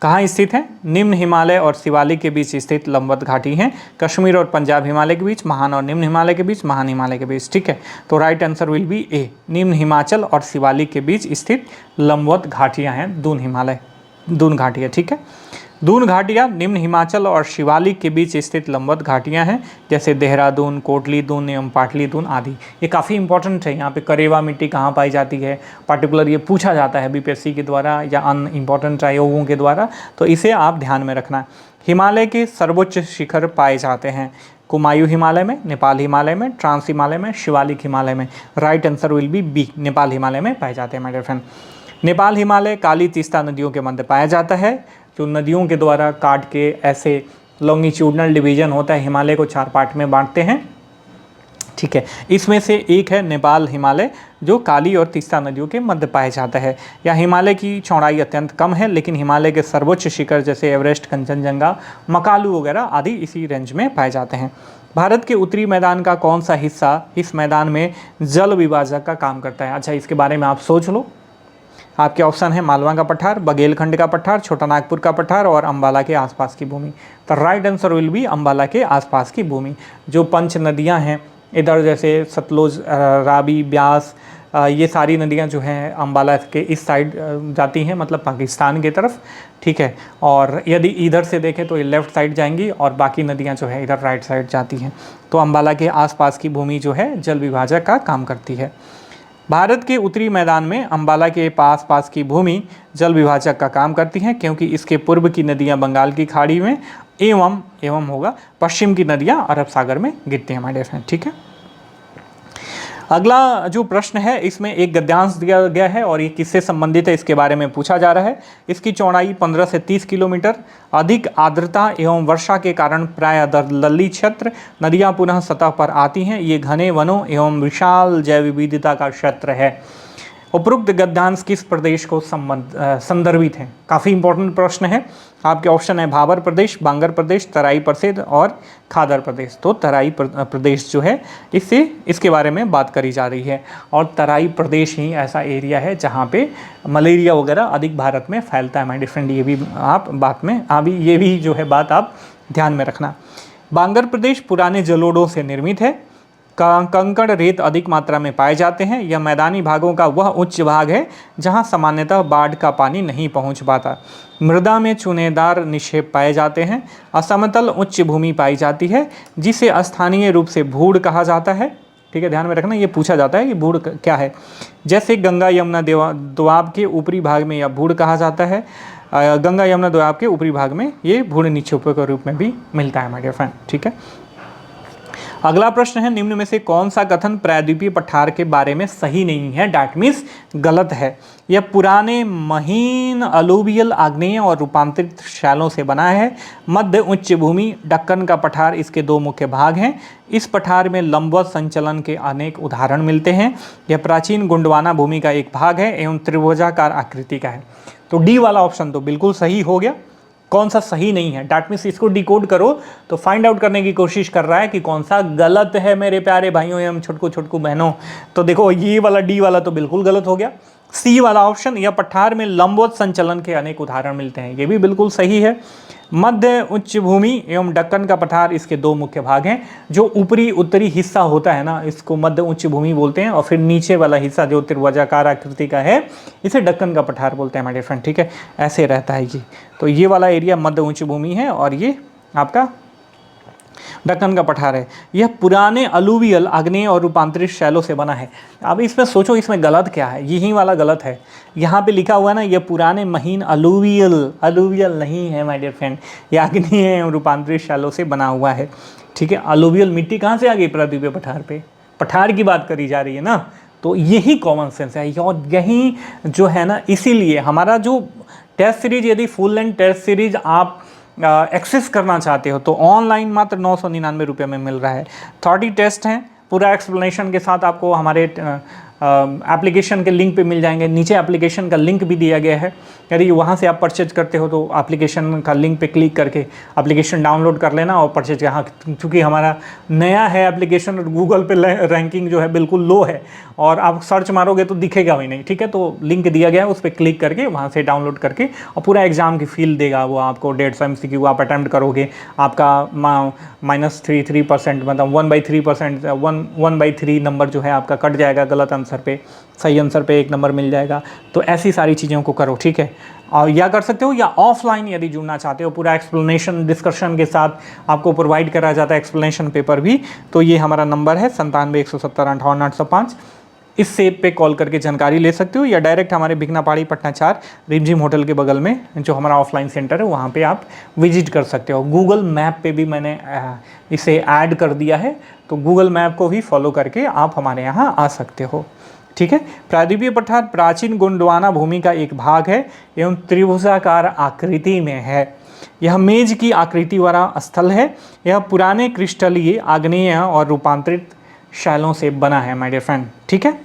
कहाँ स्थित हैं? निम्न हिमालय और शिवालिक के बीच स्थित लंबवत घाटी हैं। कश्मीर और पंजाब हिमालय के बीच, महान और निम्न हिमालय के बीच, महान हिमालय के बीच। ठीक है, तो राइट आंसर विल बी ए, निम्न हिमाचल और शिवालिक के बीच स्थित लंबवत घाटियाँ हैं दून हिमालय, दून घाटियाँ। ठीक है, दून घाटियाँ निम्न हिमाचल और शिवालिक के बीच स्थित लंबवत घाटियाँ हैं, जैसे देहरादून, कोटली दून एवं पाटली दून आदि। ये काफ़ी इंपॉर्टेंट है। यहाँ पे करेवा मिट्टी कहाँ पाई जाती है, पर्टिकुलर ये पूछा जाता है बीपीएससी के द्वारा या अन्य इंपॉर्टेंट आयोगों के द्वारा, तो इसे आप ध्यान में रखना। हिमालय के सर्वोच्च शिखर पाए जाते हैं कुमायूं हिमालय में, नेपाल हिमालय में, ट्रांस हिमालय में, शिवालिक हिमालय में। Right answer will be B, Nepal Himalaya में पाए जाते हैं my dear friend. Nepal Himalaya Kali Teesta नदियों के मध्य पाया जाता है, जो नदियों के द्वारा काट के ऐसे लॉन्गिट्यूडनल डिवीजन होता है, हिमालय को 4 पार्ट में बांटते हैं। ठीक है, इसमें से एक है नेपाल हिमालय जो काली और तीस्ता नदियों के मध्य पाया जाता है। या हिमालय की चौड़ाई अत्यंत कम है, लेकिन हिमालय के सर्वोच्च शिखर जैसे एवरेस्ट, कंचनजंगा, मकालू वगैरह आदि इसी रेंज में पाए जाते हैं। भारत के उत्तरी मैदान का कौन सा हिस्सा इस मैदान में जल विभाजक का काम करता है? अच्छा, इसके बारे में आप सोच लो। आपके ऑप्शन है मालवा का पठार, बघेलखंड का पठार, छोटा नागपुर का पठार और अंबाला के आसपास की भूमि। तो right answer will B Ambala के आसपास की भूमि। जो पंच नदियां हैं इधर, जैसे सतलुज, रावी, ब्यास, ये सारी नदियां जो हैं अंबाला के इस साइड जाती हैं, मतलब पाकिस्तान की तरफ। ठीक है, और यदि इधर से देखें तो ये लेफ़्ट साइड जाएंगी और बाकी नदियां जो है इधर राइट साइड जाती हैं। तो अंबाला के आसपास की भूमि जो है जल विभाजक का काम करती है। भारत के उत्तरी मैदान में अंबाला के पास की भूमि जल विभाजक का काम करती हैं, क्योंकि इसके पूर्व की नदियां बंगाल की खाड़ी में एवं होगा पश्चिम की नदियां अरब सागर में गिरती हैं हमारे देश में। ठीक है, अगला जो प्रश्न है इसमें एक गद्यांश दिया गया है और ये किससे संबंधित है इसके बारे में पूछा जा रहा है। इसकी चौड़ाई 15 से 30 किलोमीटर, अधिक आर्द्रता एवं वर्षा के कारण प्राय दलदली क्षेत्र, नदियां पुनः सतह पर आती हैं, ये घने वनों एवं विशाल जैव विविधता का क्षेत्र है। उपरोक्त गद्यांश किस प्रदेश को संदर्भित है? काफ़ी इंपॉर्टेंट प्रश्न है। आपके ऑप्शन है भाबर प्रदेश, बांगर प्रदेश, तराई प्रदेश और खादर प्रदेश। तो तराई प्रदेश जो है इसके बारे में बात करी जा रही है, और तराई प्रदेश ही ऐसा एरिया है जहाँ पे मलेरिया वगैरह अधिक भारत में फैलता है माय डियर। ये भी आप बात में अभी ये भी जो है बात आप ध्यान में रखना। बांगर प्रदेश पुराने जलोढ़ों से निर्मित है, कंकड़ रेत अधिक मात्रा में पाए जाते हैं। यह मैदानी भागों का वह उच्च भाग है जहां सामान्यतः बाढ़ का पानी नहीं पहुंच पाता। मृदा में चूनेदार निक्षेप पाए जाते हैं। असमतल उच्च भूमि पाई जाती है जिसे स्थानीय रूप से भूड़ कहा जाता है। ठीक है, ध्यान में रखना, ये पूछा जाता है कि भूड़ क्या है। जैसे गंगा यमुना दोआब के ऊपरी भाग में यह भूड़ कहा जाता है। गंगा यमुना दोआब के ऊपरी भाग में ये भूड़ निक्षेपों के रूप में भी मिलता है माय डियर फ्रेंड। ठीक है, अगला प्रश्न है निम्न में से कौन सा कथन प्रायद्वीपीय पठार के बारे में सही नहीं है, डैट मीन्स गलत है। यह पुराने महीन अलूवियल आग्नेय और रूपांतरित शैलों से बना है। मध्य उच्च भूमि दक्कन का पठार इसके 2 मुख्य भाग हैं। इस पठार में लंबवत संचलन के अनेक उदाहरण मिलते हैं। यह प्राचीन गोंडवाना भूमि का एक भाग है एवं त्रिभुजाकार आकृति का है। तो डी वाला ऑप्शन तो बिल्कुल सही हो गया। कौन सा सही नहीं है, डैट मीन्स इसको डिकोड करो तो फाइंड आउट करने की कोशिश कर रहा है कि कौन सा गलत है मेरे प्यारे भाइयों एवं छोटकू बहनों। तो देखो ये वाला डी वाला तो बिल्कुल गलत हो गया। सी वाला ऑप्शन, यह पठार में लंबवत संचलन के अनेक उदाहरण मिलते हैं, ये भी बिल्कुल सही है। मध्य उच्च भूमि एवं दक्कन का पठार इसके 2 मुख्य भाग हैं। जो ऊपरी उत्तरी हिस्सा होता है ना, इसको मध्य उच्च भूमि बोलते हैं, और फिर नीचे वाला हिस्सा जो त्रिभुजाकार आकृति का है इसे दक्कन का पठार बोलते हैं माय डियर फ्रेंड। ठीक है, ऐसे रहता है ये। तो ये वाला एरिया मध्य उच्च भूमि है और ये आपका दक्कन का पठार है। यह पुराने अलूवियल आग्नेय और रूपांतरित शैलों से बना है। अब इसमें सोचो इसमें गलत क्या है, यही वाला गलत है। यहाँ पे लिखा हुआ है ना, यह पुराने महीन अलूवियल नहीं है माय डियर फ्रेंड, यह आग्नेय एवं रूपांतरित शैलों से बना हुआ है। ठीक है, अलूवियल मिट्टी कहाँ से आ गई प्रायद्वीपीय पठार पे? पठार की बात करी जा रही है ना, तो यही कॉमन सेंस है, और यही जो है ना, इसीलिए हमारा जो टेस्ट सीरीज, यदि फुल लेंथ टेस्ट सीरीज आप एक्सेस करना चाहते हो तो ऑनलाइन मात्र 999 रुपये में मिल रहा है। 30 टेस्ट हैं, पूरा एक्सप्लेनेशन के साथ आपको हमारे एप्लीकेशन के लिंक पे मिल जाएंगे। नीचे एप्लीकेशन का लिंक भी दिया गया है, यदि वहाँ से आप परचेज करते हो तो एप्लीकेशन का लिंक पे क्लिक करके एप्लीकेशन डाउनलोड कर लेना और परचेज। यहाँ चूँकि हमारा नया है एप्लीकेशन और गूगल पे रैंकिंग जो है बिल्कुल लो है, और आप सर्च मारोगे तो दिखेगा भी नहीं, ठीक है। तो लिंक दिया गया है, उस पर क्लिक करके वहाँ से डाउनलोड करके और पूरा एग्जाम की फील देगा वो आपको। 150 MCQ आप अटैम्प्ट करोगे, आपका -3% मतलब 1/3%, 1/3 नंबर जो है आपका कट जाएगा गलत आंसर पे, सही आंसर पे 1 नंबर मिल जाएगा। तो ऐसी सारी चीज़ों को करो, ठीक है। और या कर सकते हो, या ऑफलाइन यदि जुड़ना चाहते हो, पूरा एक्सप्लेनेशन डिस्कशन के साथ आपको प्रोवाइड करा जाता है एक्सप्लेनेशन पेपर भी। तो ये हमारा नंबर है 97 170 58 805। इस सेप पे कॉल करके जानकारी ले सकते हो, या डायरेक्ट हमारे बिकना पहाड़ी पटना 4 रिमझिम होटल के बगल में जो हमारा ऑफलाइन सेंटर है वहाँ पे आप विजिट कर सकते हो। गूगल मैप पे भी मैंने इसे ऐड कर दिया है, तो गूगल मैप को भी फॉलो करके आप हमारे यहाँ आ सकते हो, ठीक है। प्रायद्वीपीय पठार प्राचीन गोंडवाना भूमि का एक भाग है एवं त्रिभुजाकार आकृति में है। यह मेज की आकृति वाला स्थल है। यह पुराने क्रिस्टलीय, आग्नेय और रूपांतरित शैलों से बना है माय डियर फ्रेंड, ठीक है।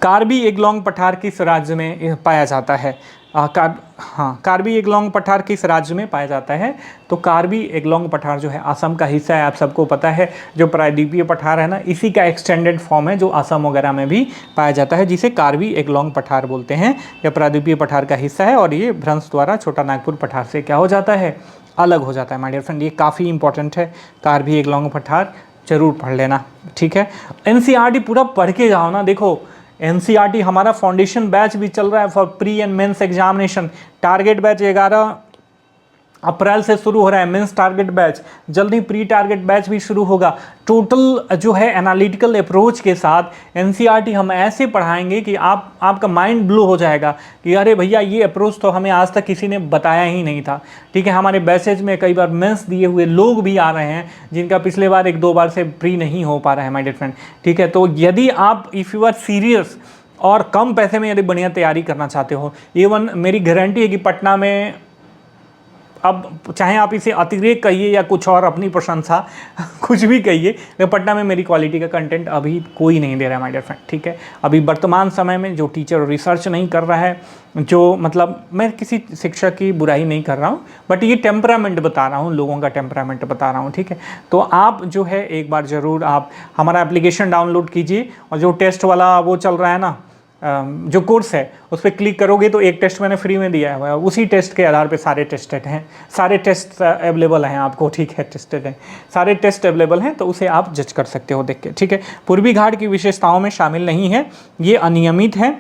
कार्बी एग्लोंग पठार किस राज्य में पाया जाता है? कार्बी एग्लोंग पठार किस राज्य में पाया जाता है? तो कार्बी एग्लोंग पठार जो है असम का हिस्सा है। आप सबको पता है जो प्रायद्वीपीय पठार है ना, इसी का एक्सटेंडेड फॉर्म है जो असम वगैरह में भी पाया जाता है, जिसे कार्बी एग्लोंग पठार बोलते हैं। यह प्रायद्वीपीय पठार का हिस्सा है और ये भ्रंश द्वारा छोटा नागपुर पठार से क्या हो जाता है? अलग हो जाता है माय डियर फ्रेंड। ये काफ़ी इंपॉर्टेंट है, कार्बी एग्लोंग पठार जरूर पढ़ लेना, ठीक है। NCERT पूरा पढ़ के जाओ ना। देखो NCERT हमारा फाउंडेशन बैच भी चल रहा है for pre and mains examination. Target batch 11 अप्रैल से शुरू हो रहा है, मेंस टारगेट बैच जल्दी, प्री टारगेट बैच भी शुरू होगा। टोटल जो है एनालिटिकल अप्रोच के साथ NCERT हम ऐसे पढ़ाएंगे कि आपका माइंड ब्लो हो जाएगा कि अरे भैया ये अप्रोच तो हमें आज तक किसी ने बताया ही नहीं था, ठीक है। हमारे बैचेज में कई बार मेंस दिए हुए लोग भी आ रहे हैं जिनका पिछले बार 1-2 बार से प्री नहीं हो पा रहा है माय डियर फ्रेंड, ठीक है। तो यदि आप इफ़ यू आर सीरियस और कम पैसे में यदि बढ़िया तैयारी करना चाहते हो, इवन मेरी गारंटी है कि पटना में, अब चाहे आप इसे अतिरेक कहिए या कुछ और अपनी प्रशंसा कुछ भी कहिए, लेकिन पटना में मेरी क्वालिटी का कंटेंट अभी कोई नहीं दे रहा है माय डियर फ्रेंड, ठीक है। अभी वर्तमान समय में जो टीचर रिसर्च नहीं कर रहा है, जो मतलब मैं किसी शिक्षक की बुराई नहीं कर रहा हूँ, बट ये टेम्परामेंट बता रहा हूँ, लोगों का टेम्परामेंट बता रहा हूँ, ठीक है। तो आप जो है एक बार ज़रूर आप हमारा एप्लीकेशन डाउनलोड कीजिए, और जो टेस्ट वाला वो चल रहा है ना, जो कोर्स है उस पर क्लिक करोगे तो एक टेस्ट मैंने फ्री में दिया है, उसी टेस्ट के आधार पे सारे टेस्टेड हैं, सारे टेस्ट अवेलेबल हैं आपको, ठीक है। टेस्टेड हैं, सारे टेस्ट अवेलेबल हैं, तो उसे आप जज कर सकते हो देख के, ठीक है। पूर्वी घाट की विशेषताओं में शामिल नहीं है, ये अनियमित है।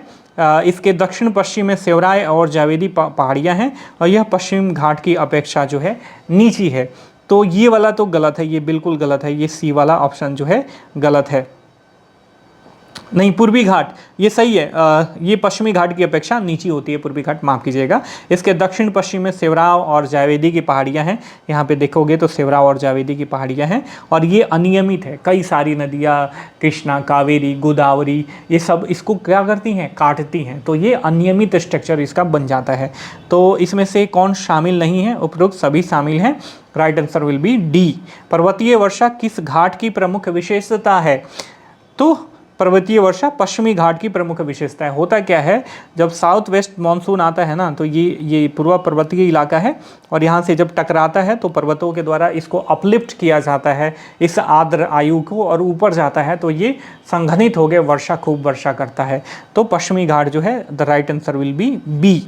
इसके दक्षिण पश्चिम में सेवराय और जावेदी पहाड़ियाँ हैं, और यह पश्चिम घाट की अपेक्षा जो है नीची है। तो ये वाला तो गलत है, ये बिल्कुल गलत है, ये सी वाला ऑप्शन जो है गलत है। नहीं, पूर्वी घाट ये सही है, ये पश्चिमी घाट की अपेक्षा नीची होती है पूर्वी घाट, माफ़ कीजिएगा। इसके दक्षिण पश्चिम में सेवराव और जावेदी की पहाड़ियाँ हैं, यहाँ पे देखोगे तो सेवराव और जावेदी की पहाड़ियाँ हैं, और ये अनियमित है। कई सारी नदियाँ, कृष्णा, कावेरी, गोदावरी, ये सब इसको क्या करती हैं? काटती हैं, तो ये अनियमित स्ट्रक्चर इसका बन जाता है। तो इसमें से कौन शामिल नहीं है? उपरोक्त सभी शामिल हैं। Right answer will be D. पर्वतीय वर्षा किस घाट की प्रमुख विशेषता है? तो पर्वतीय वर्षा पश्चिमी घाट की प्रमुख विशेषता है। होता क्या है, जब साउथ वेस्ट मानसून आता है ना, तो ये पूर्व पर्वतीय इलाका है, और यहाँ से जब टकराता है तो पर्वतों के द्वारा इसको अपलिफ्ट किया जाता है, इस आर्द्र आयु को, और ऊपर जाता है तो ये संघनित हो गए, वर्षा खूब वर्षा करता है। तो पश्चिमी घाट जो है, the right answer will be B.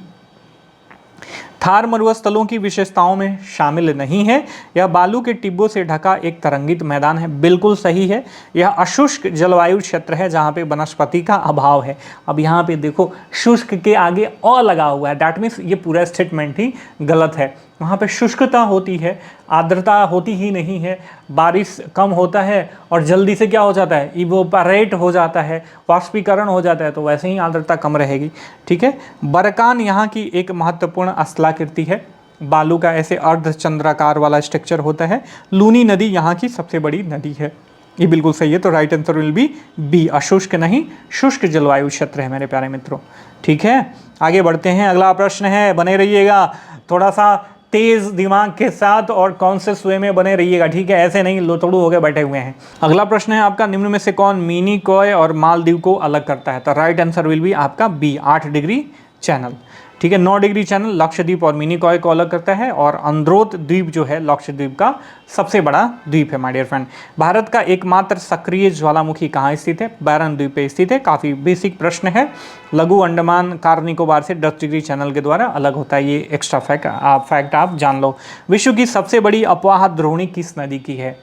Thar मरुस्थलों की विशेषताओं में शामिल नहीं है। यह बालू के टिब्बों से ढका एक तरंगित मैदान है, बिल्कुल सही है। यह अशुष्क जलवायु क्षेत्र है जहाँ पे वनस्पति का अभाव है। अब यहाँ पे देखो शुष्क के आगे अ लगा हुआ है, दैट मीन्स ये पूरा स्टेटमेंट ही गलत है। वहाँ पे शुष्कता होती है, आर्द्रता होती ही नहीं है, बारिश कम होता है और जल्दी से क्या हो जाता है? इवोपरेट हो जाता है, वाष्पीकरण हो जाता है, तो वैसे ही आर्द्रता कम रहेगी, ठीक है। बरकान यहाँ की एक महत्वपूर्ण स्थलाकृति है, बालू का ऐसे अर्धचंद्राकार वाला स्ट्रक्चर होता है। लूनी नदी यहाँ की सबसे बड़ी नदी है। ये बिल्कुल सही है, तो right answer will be B, अशुष्क नहीं शुष्क जलवायु क्षेत्र है मेरे प्यारे मित्रों। ठीक है, आगे बढ़ते हैं। अगला प्रश्न है, बने रहिएगा थोड़ा सा तेज दिमाग के साथ और कॉन्शियस वे में बने रहिएगा, ठीक है, ऐसे नहीं लोतड़ू होकर बैठे हुए हैं। अगला प्रश्न है आपका, निम्न में से कौन मिनिकॉय और मालदीव को अलग करता है? तो राइट आंसर विल बी आपका बी, 8 डिग्री चैनल। ठीक है, 9 डिग्री चैनल लक्षद्वीप और मिनिकॉय को अलग करता है, और अंद्रोथ द्वीप जो है लक्षद्वीप का सबसे बड़ा द्वीप है माय डियर फ्रेंड। भारत का एकमात्र सक्रिय ज्वालामुखी कहाँ स्थित है? बैरन द्वीप पे स्थित है। काफ़ी बेसिक प्रश्न है। लघु अंडमान कार निकोबार से 10 डिग्री चैनल के द्वारा अलग होता है, ये एक्स्ट्रा फैक्ट आप जान लो। विश्व की सबसे बड़ी अफवाह द्रोणी किस नदी की है?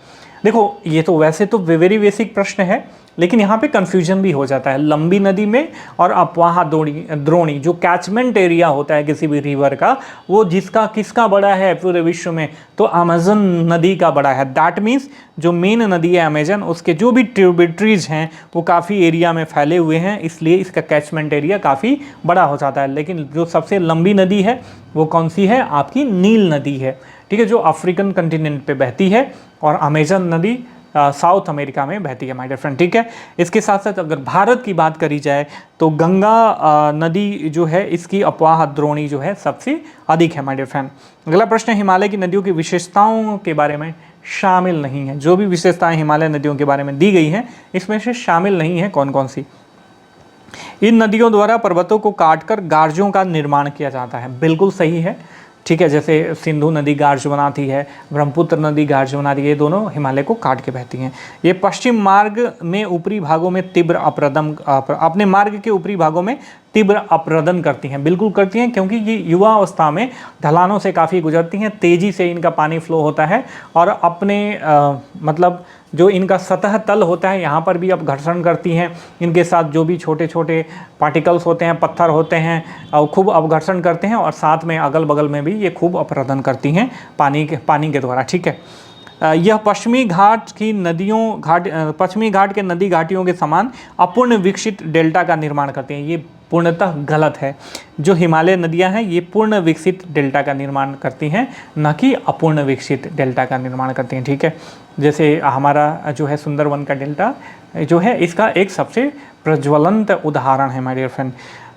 देखो, ये तो वैसे तो वेरी बेसिक प्रश्न है, लेकिन यहाँ पे कंफ्यूजन भी हो जाता है। लंबी नदी में और अफवाह द्रोणी जो कैचमेंट एरिया होता है किसी भी रिवर का, वो जिसका किसका बड़ा है पूरे विश्व में? तो अमेजन नदी का बड़ा है। दैट मीन्स जो मेन नदी है अमेजन, उसके जो भी ट्रिब्यूटरीज हैं वो काफ़ी एरिया में फैले हुए हैं, इसलिए इसका कैचमेंट एरिया काफ़ी बड़ा हो जाता है। लेकिन जो सबसे लंबी नदी है वो कौन सी है? आपकी नील नदी है। ठीक है, जो अफ्रीकन कंटिनेंट पे बहती है, और अमेजन नदी साउथ अमेरिका में बहती है माय डियर फ्रेंड। ठीक है, इसके साथ साथ अगर भारत की बात करी जाए तो गंगा नदी जो है इसकी अफवाह द्रोणी जो है सबसे अधिक है माय डियर फ्रेंड। अगला प्रश्न है, हिमालय की नदियों की विशेषताओं के बारे में शामिल नहीं है। जो भी विशेषताएं हिमालय नदियों के बारे में दी गई हैं इसमें से शामिल नहीं है कौन कौन सी? इन नदियों द्वारा पर्वतों को काटकर गार्जों का निर्माण किया जाता है। बिल्कुल सही है। ठीक है, जैसे सिंधु नदी गार्ज बनाती है, ब्रह्मपुत्र नदी गार्ज बनाती है, ये दोनों हिमालय को काट के बहती हैं। ये पश्चिम मार्ग में ऊपरी भागों में तीव्र अपने मार्ग के ऊपरी भागों में तीव्र अपरदन करती हैं। बिल्कुल करती हैं, क्योंकि ये युवा अवस्था में ढलानों से काफ़ी गुजरती हैं, तेज़ी से इनका पानी फ्लो होता है, और अपने मतलब जो इनका सतह तल होता है यहाँ पर भी अब घर्षण करती हैं। इनके साथ जो भी छोटे छोटे पार्टिकल्स होते हैं, पत्थर होते हैं, खूब अपघर्षण करते हैं, और साथ में अगल बगल में भी ये खूब अपरदन करती हैं पानी के द्वारा। ठीक है, यह पश्चिमी घाट के नदी घाटियों के समान अपूर्ण विकसित डेल्टा का निर्माण करते हैं। ये पूर्णतः गलत है। जो हिमालय नदियां हैं ये पूर्ण विकसित डेल्टा का निर्माण करती हैं, न कि अपूर्ण विकसित डेल्टा का निर्माण करती हैं। ठीक है, जैसे हमारा जो है सुंदरवन का डेल्टा जो है इसका एक सबसे प्रज्वलंत उदाहरण है माय डियर फ्रेंड।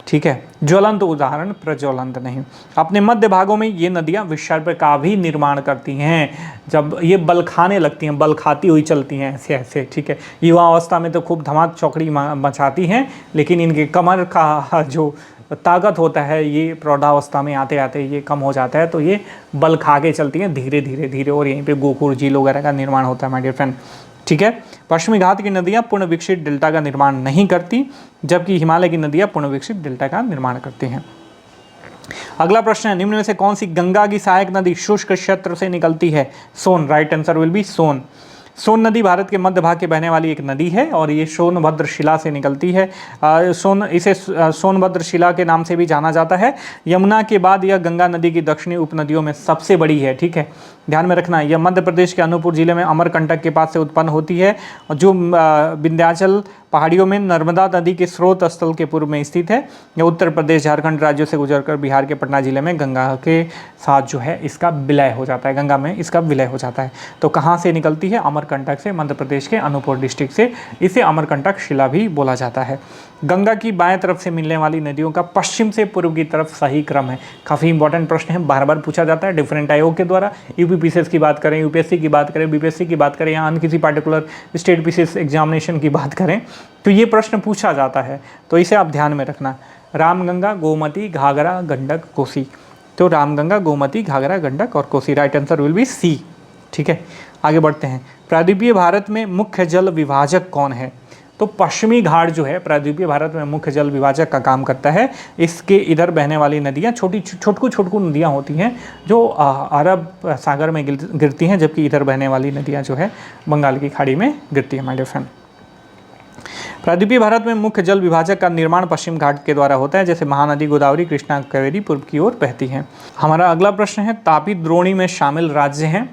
ठीक है, ज्वलंत उदाहरण, प्रज्वलंत नहीं। अपने मध्य भागों में ये नदियाँ विसर्ग का भी निर्माण करती हैं। जब ये बल खाने लगती हैं, बल खाती हुई चलती हैं ऐसे ऐसे। ठीक है, युवा अवस्था में तो खूब धमाक चौकड़ी मचाती हैं, लेकिन इनके कमर का जो ताकत होता है ये प्रौढ़ावस्था में आते आते ये कम हो जाता है, तो ये बल खा के चलती हैं धीरे धीरे धीरे, और यहीं पे गोकुर झील वगैरह का निर्माण होता है माय डियर फ्रेंड। ठीक है, पश्चिमी घाट की नदियाँ पूर्ण विकसित डेल्टा का निर्माण नहीं करती, जबकि हिमालय की नदियाँ पूर्ण विकसित डेल्टा का निर्माण करती हैं। अगला प्रश्न है, निम्न में से कौन सी गंगा की सहायक नदी शुष्क क्षेत्र से निकलती है? सोन, राइट आंसर विल बी सोन। सोन नदी भारत के मध्य भाग के बहने वाली एक नदी है, और ये सोनभद्र शिला से निकलती है। इसे सोनभद्र शिला के नाम से भी जाना जाता है। यमुना के बाद यह गंगा नदी की दक्षिणी उपनदियों में सबसे बड़ी है। ठीक है, ध्यान में रखना, यह मध्य प्रदेश के अनूपपुर जिले में अमरकंटक के पास से उत्पन्न होती है, जो विंध्याचल पहाड़ियों में नर्मदा नदी के स्रोत स्थल के पूर्व में स्थित है। यह उत्तर प्रदेश झारखंड राज्यों से गुजरकर बिहार के पटना जिले में गंगा के साथ जो है इसका विलय हो जाता है, गंगा में इसका विलय हो जाता है। तो कहाँ से निकलती है? अमरकंटक से, मध्य प्रदेश के अनूपपुर डिस्ट्रिक्ट से। इसे अमरकंटक शिला भी बोला जाता है। गंगा की बाएं तरफ से मिलने वाली नदियों का पश्चिम से पूर्व की तरफ सही क्रम है। काफ़ी इंपॉर्टेंट प्रश्न है, बार बार पूछा जाता है डिफरेंट आयोग के द्वारा। यूपीपीसीएस की बात करें, यूपीएससी की बात करें, बीपीएससी की बात करें, या अन्य किसी पार्टिकुलर स्टेट पीसीएस एग्जामिनेशन की बात करें, तो ये प्रश्न पूछा जाता है, तो इसे आप ध्यान में रखना। रामगंगा, गोमती, घाघरा, गंडक, कोसी। तो रामगंगा, गोमती, घाघरा, गंडक और Kosi, right answer will be C. ठीक है, आगे बढ़ते हैं। प्रायद्वीपीय भारत में मुख्य जल विभाजक कौन है? तो पश्चिमी घाट जो है प्रायद्वीपीय भारत में मुख्य जल विभाजक का काम करता है। इसके इधर बहने वाली नदियाँ छोटकू नदियाँ होती हैं जो अरब सागर में गिरती हैं, जबकि इधर बहने वाली नदियाँ जो है बंगाल की खाड़ी में गिरती है माय डियर फ्रेंड। प्रायद्वीपीय भारत में मुख्य जल विभाजक का निर्माण पश्चिम घाट के द्वारा होता है, जैसे महानदी गोदावरी, कृष्णा, कावेरी पूर्व की ओर बहती हैं। हमारा अगला प्रश्न है, तापी द्रोणी में शामिल राज्य हैं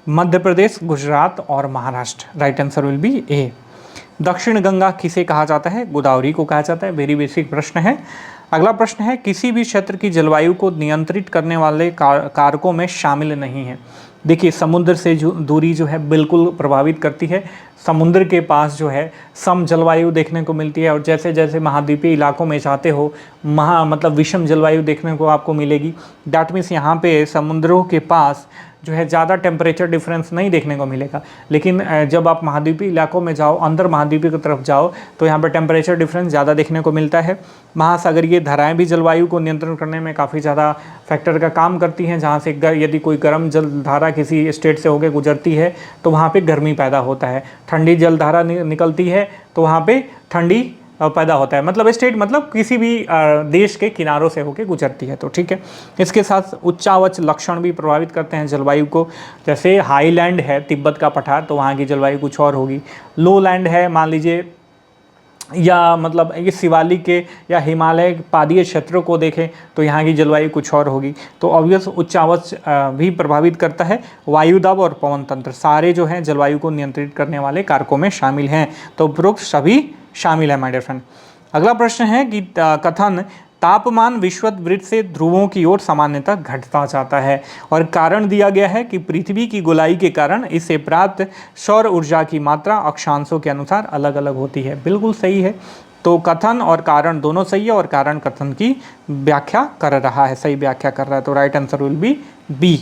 मध्य प्रदेश, गुजरात और Maharashtra. Right answer will be A. दक्षिण गंगा किसे कहा जाता है? गोदावरी को कहा जाता है। वेरी बेसिक प्रश्न है। अगला प्रश्न है, किसी भी क्षेत्र की जलवायु को नियंत्रित करने वाले कारकों में शामिल नहीं है। देखिए समुद्र से जो दूरी जो है बिल्कुल प्रभावित करती है। समुद्र के पास जो है सम जलवायु देखने को मिलती है, और जैसे जैसे महाद्वीपीय इलाकों में जाते हो मतलब विषम जलवायु देखने को आपको मिलेगी। डैट मीन्स यहाँ पे समुद्रों के पास जो है ज़्यादा टेम्परेचर डिफरेंस नहीं देखने को मिलेगा। लेकिन जब आप महाद्वीपीय इलाकों में जाओ, अंदर महाद्वीपीय की तरफ जाओ, तो यहाँ पर टेम्परेचर डिफरेंस ज़्यादा देखने को मिलता है। महासागरीय धाराएं भी जलवायु को नियंत्रण करने में काफ़ी ज़्यादा फैक्टर का काम करती हैं। जहाँ से यदि कोई गर्म जलधारा किसी स्टेट से होकर गुजरती है तो वहाँ पे गर्मी पैदा होता है, ठंडी जलधारा निकलती है तो वहाँ पे ठंडी पैदा होता है। मतलब स्टेट मतलब किसी भी देश के किनारों से होकर गुजरती है। तो ठीक है, इसके साथ उच्चावच लक्षण भी प्रभावित करते हैं जलवायु को। जैसे हाईलैंड है तिब्बत का पठार, तो वहाँ की जलवायु कुछ और होगी। लो लैंड है मान लीजिए, या मतलब ये शिवालिक के या हिमालय पादीय क्षेत्रों को देखें तो यहाँ की जलवायु कुछ और होगी। तो ऑब्वियस उच्चावच भी प्रभावित करता है। वायुदाब और पवन तंत्र सारे जो हैं जलवायु को नियंत्रित करने वाले कारकों में शामिल हैं। तो उपरोक्त सभी शामिल है माय डियर फ्रेंड। अगला प्रश्न है कि कथन तापमान विषुववृत्त से ध्रुवों की ओर सामान्यतः घटता जाता है, और कारण दिया गया है कि पृथ्वी की गोलाई के कारण इससे प्राप्त सौर ऊर्जा की मात्रा अक्षांशों के अनुसार अलग अलग होती है। बिल्कुल सही है। तो कथन और कारण दोनों सही है, और कारण कथन की व्याख्या कर रहा है, सही व्याख्या कर रहा है। तो right answer will be B.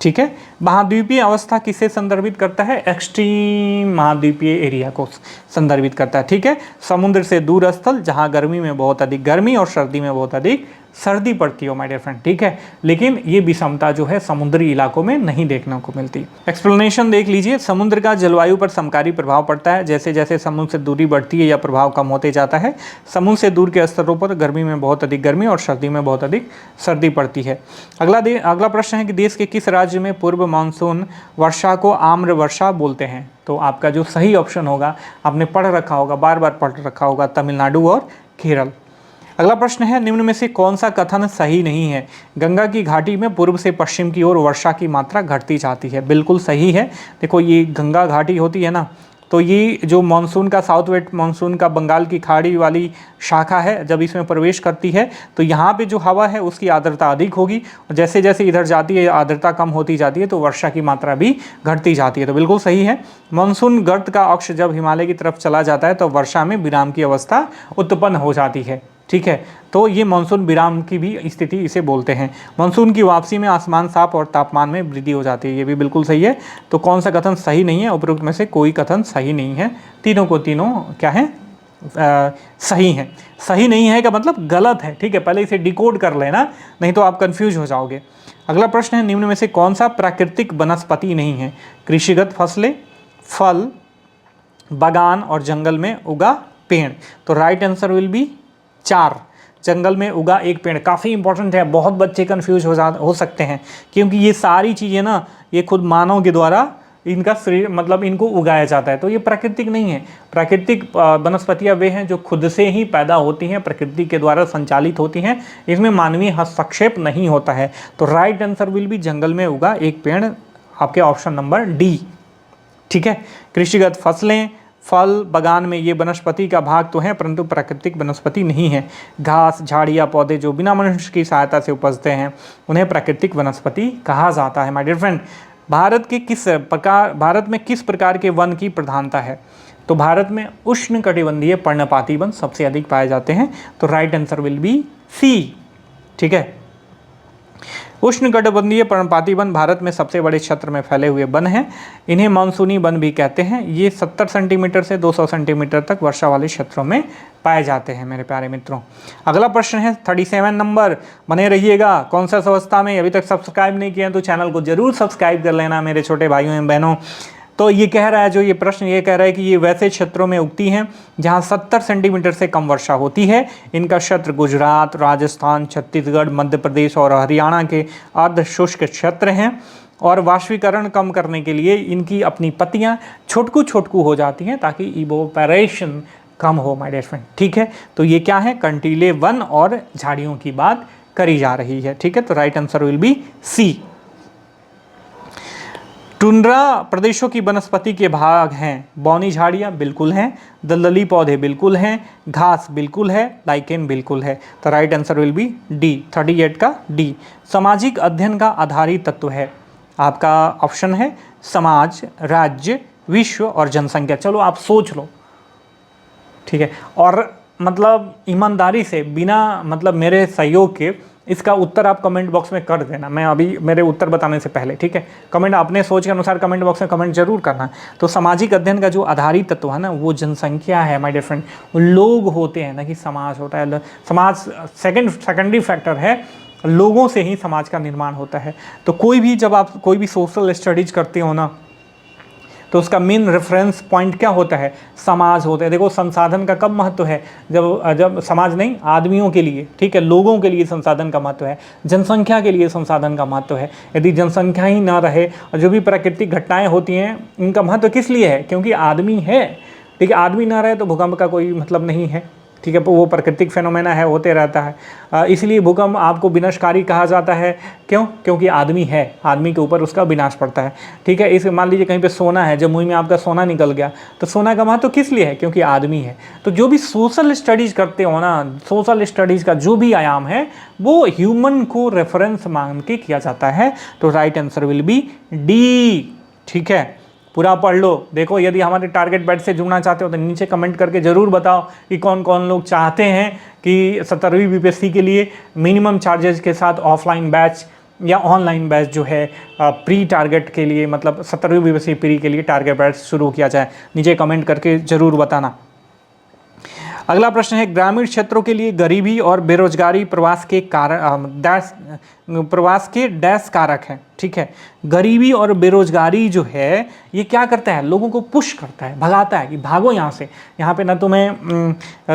ठीक है, महाद्वीपीय अवस्था किसे संदर्भित करता है? एक्सट्रीम महाद्वीपीय एरिया को संदर्भित करता है। ठीक है, समुद्र से दूर स्थल जहां गर्मी में बहुत अधिक गर्मी और सर्दी में बहुत अधिक सर्दी पड़ती हो माय डियर फ्रेंड। ठीक है, लेकिन ये विषमता जो है समुद्री इलाकों में नहीं देखने को मिलती। एक्सप्लेनेशन देख लीजिए। समुद्र का जलवायु पर समकारी प्रभाव पड़ता है। जैसे जैसे समुद्र से दूरी बढ़ती है या प्रभाव कम होते जाता है, समुद्र से दूर के स्तरों पर गर्मी में बहुत अधिक गर्मी और सर्दी में बहुत अधिक सर्दी पड़ती है। अगला प्रश्न है कि देश के किस राज्य में पूर्व मानसून वर्षा को आम्र वर्षा बोलते हैं? तो आपका जो सही ऑप्शन होगा, आपने पढ़ रखा होगा, बार बार पढ़ रखा होगा, तमिलनाडु और केरल। अगला प्रश्न है निम्न में से कौन सा कथन सही नहीं है? गंगा की घाटी में पूर्व से पश्चिम की ओर वर्षा की मात्रा घटती जाती है। बिल्कुल सही है। देखो ये गंगा घाटी होती है ना, तो ये जो मानसून का साउथ वेस्ट मानसून का बंगाल की खाड़ी वाली शाखा है, जब इसमें प्रवेश करती है तो यहाँ पे जो हवा है उसकी आर्द्रता अधिक होगी, और जैसे जैसे इधर जाती है आर्द्रता कम होती जाती है तो वर्षा की मात्रा भी घटती जाती है। तो बिल्कुल सही है। मानसून गर्त का अक्ष जब हिमालय की तरफ चला जाता है तो वर्षा में विराम की अवस्था उत्पन्न हो जाती है। ठीक है, तो ये मानसून विराम की भी स्थिति इसे बोलते हैं। मानसून की वापसी में आसमान साफ और तापमान में वृद्धि हो जाती है। ये भी बिल्कुल सही है। तो कौन सा कथन सही नहीं है? उपरोक्त में से कोई कथन सही नहीं है। तीनों को तीनों क्या है? सही है। सही नहीं है का मतलब गलत है। ठीक है, पहले इसे डिकोड कर लेना, नहीं तो आप कंफ्यूज हो जाओगे। अगला प्रश्न है निम्न में से कौन सा प्राकृतिक वनस्पति नहीं है? कृषिगत फसलें, फल, बागान और जंगल में उगा पेड़। तो राइट आंसर विल बी 4, जंगल में उगा एक पेड़। काफ़ी इंपॉर्टेंट है, बहुत बच्चे कंफ्यूज हो सकते हैं, क्योंकि ये सारी चीज़ें ना ये खुद मानव के द्वारा इनका मतलब इनको उगाया जाता है। तो ये प्राकृतिक नहीं है। प्राकृतिक वनस्पतियाँ वे हैं जो खुद से ही पैदा होती हैं, प्रकृति के द्वारा संचालित होती हैं, इसमें मानवीय हस्तक्षेप नहीं होता है। तो राइट आंसर विल बी जंगल में उगा एक पेड़, आपके ऑप्शन नंबर डी। ठीक है, कृषिगत फसलें, फल, बागान में ये वनस्पति का भाग तो है, परंतु प्राकृतिक वनस्पति नहीं है। घास, झाड़ियाँ, पौधे जो बिना मनुष्य की सहायता से उपजते हैं उन्हें प्राकृतिक वनस्पति कहा जाता है। माय डियर फ्रेंड, भारत में किस प्रकार के वन की प्रधानता है? तो भारत में उष्णकटिबंधीय पर्णपाती वन सबसे अधिक पाए जाते हैं। तो right answer will be C. ठीक है, उष्णकटिबंधीय पर्णपाती वन भारत में सबसे बड़े क्षेत्र में फैले हुए वन हैं। इन्हें मानसूनी वन भी कहते हैं। ये 70 सेंटीमीटर से 200 सेंटीमीटर तक वर्षा वाले क्षेत्रों में पाए जाते हैं मेरे प्यारे मित्रों। अगला प्रश्न है 37 नंबर। बने रहिएगा। कौन सा अवस्था में अभी तक सब्सक्राइब नहीं किया तो चैनल को जरूर सब्सक्राइब कर लेना मेरे छोटे भाइयों एवं बहनों। तो ये कह रहा है, जो ये प्रश्न ये कह रहा है कि ये वैसे क्षेत्रों में उगती हैं जहाँ 70 सेंटीमीटर से कम वर्षा होती है। इनका क्षेत्र गुजरात, राजस्थान, छत्तीसगढ़, मध्य प्रदेश और हरियाणा के अर्ध शुष्क क्षेत्र हैं, और वाष्पीकरण कम करने के लिए इनकी अपनी पत्तियाँ छोटकू हो जाती हैं ताकि इवोपरेशन कम हो माय डियर फ्रेंड। ठीक है, तो ये क्या है? कंटीले वन और झाड़ियों की बात करी जा रही है। ठीक है, तो right answer will be C. Tundra प्रदेशों की वनस्पति के भाग हैं। बौनी झाड़ियाँ बिल्कुल हैं, दलदली पौधे बिल्कुल हैं, घास बिल्कुल है, लाइकेन बिल्कुल है। तो right answer will be D, 38 का डी। सामाजिक अध्ययन का आधारित तत्व है। आपका ऑप्शन है समाज, राज्य, विश्व और जनसंख्या। चलो आप सोच लो, ठीक है, और मतलब ईमानदारी से बिना मतलब मेरे सहयोग के इसका उत्तर आप कमेंट बॉक्स में कर देना, मैं अभी मेरे उत्तर बताने से पहले, ठीक है। कमेंट अपने सोच के अनुसार कमेंट बॉक्स में कमेंट जरूर करना। तो सामाजिक अध्ययन का जो आधारित तत्व है ना, वो जनसंख्या है माय डियर फ्रेंड, वो लोग होते हैं ना कि समाज होता है। समाज सेकेंडरी फैक्टर है, लोगों से ही समाज का निर्माण होता है। तो कोई भी जब आप कोई भी सोशल स्टडीज करते हो ना, तो उसका मेन रेफरेंस पॉइंट क्या होता है, समाज होता है। देखो संसाधन का कब महत्व है, जब समाज नहीं, आदमियों के लिए, ठीक है, लोगों के लिए संसाधन का महत्व है, जनसंख्या के लिए संसाधन का महत्व है। यदि जनसंख्या ही ना रहे और जो भी प्राकृतिक घटनाएं होती हैं इनका महत्व किस लिए है, क्योंकि आदमी है, ठीक है। आदमी ना रहे तो भूकंप का कोई मतलब नहीं है, ठीक है, वो प्राकृतिक फेनोमेना है, होते रहता है। इसलिए भूकंप आपको विनाशकारी कहा जाता है, क्यों, क्योंकि आदमी है, आदमी के ऊपर उसका विनाश पड़ता है, ठीक है। इस मान लीजिए कहीं पे सोना है, जब मुंह में आपका सोना निकल गया, तो सोना का महत्व किस लिए है, क्योंकि आदमी है। तो जो भी सोशल स्टडीज़ करते हो ना, सोशल स्टडीज़ का जो भी आयाम है वो ह्यूमन को रेफरेंस मान के किया जाता है। तो right answer will be D, ठीक है। पूरा पढ़ लो। देखो यदि हमारे टारगेट बैच से जुड़ना चाहते हो तो नीचे कमेंट करके ज़रूर बताओ कि कौन कौन लोग चाहते हैं कि 17वीं बीपीएससी के लिए मिनिमम चार्जेस के साथ ऑफलाइन बैच या ऑनलाइन बैच जो है प्री टारगेट के लिए, मतलब 17वीं बीपीएससी प्री के लिए टारगेट बैच शुरू किया जाए। नीचे कमेंट करके ज़रूर बताना। अगला प्रश्न है, ग्रामीण क्षेत्रों के लिए गरीबी और बेरोजगारी प्रवास के डैश कारक हैं, ठीक है। गरीबी और बेरोजगारी जो है ये क्या करता है, लोगों को पुश करता है, भगाता है कि भागो यहाँ से, यहाँ पे ना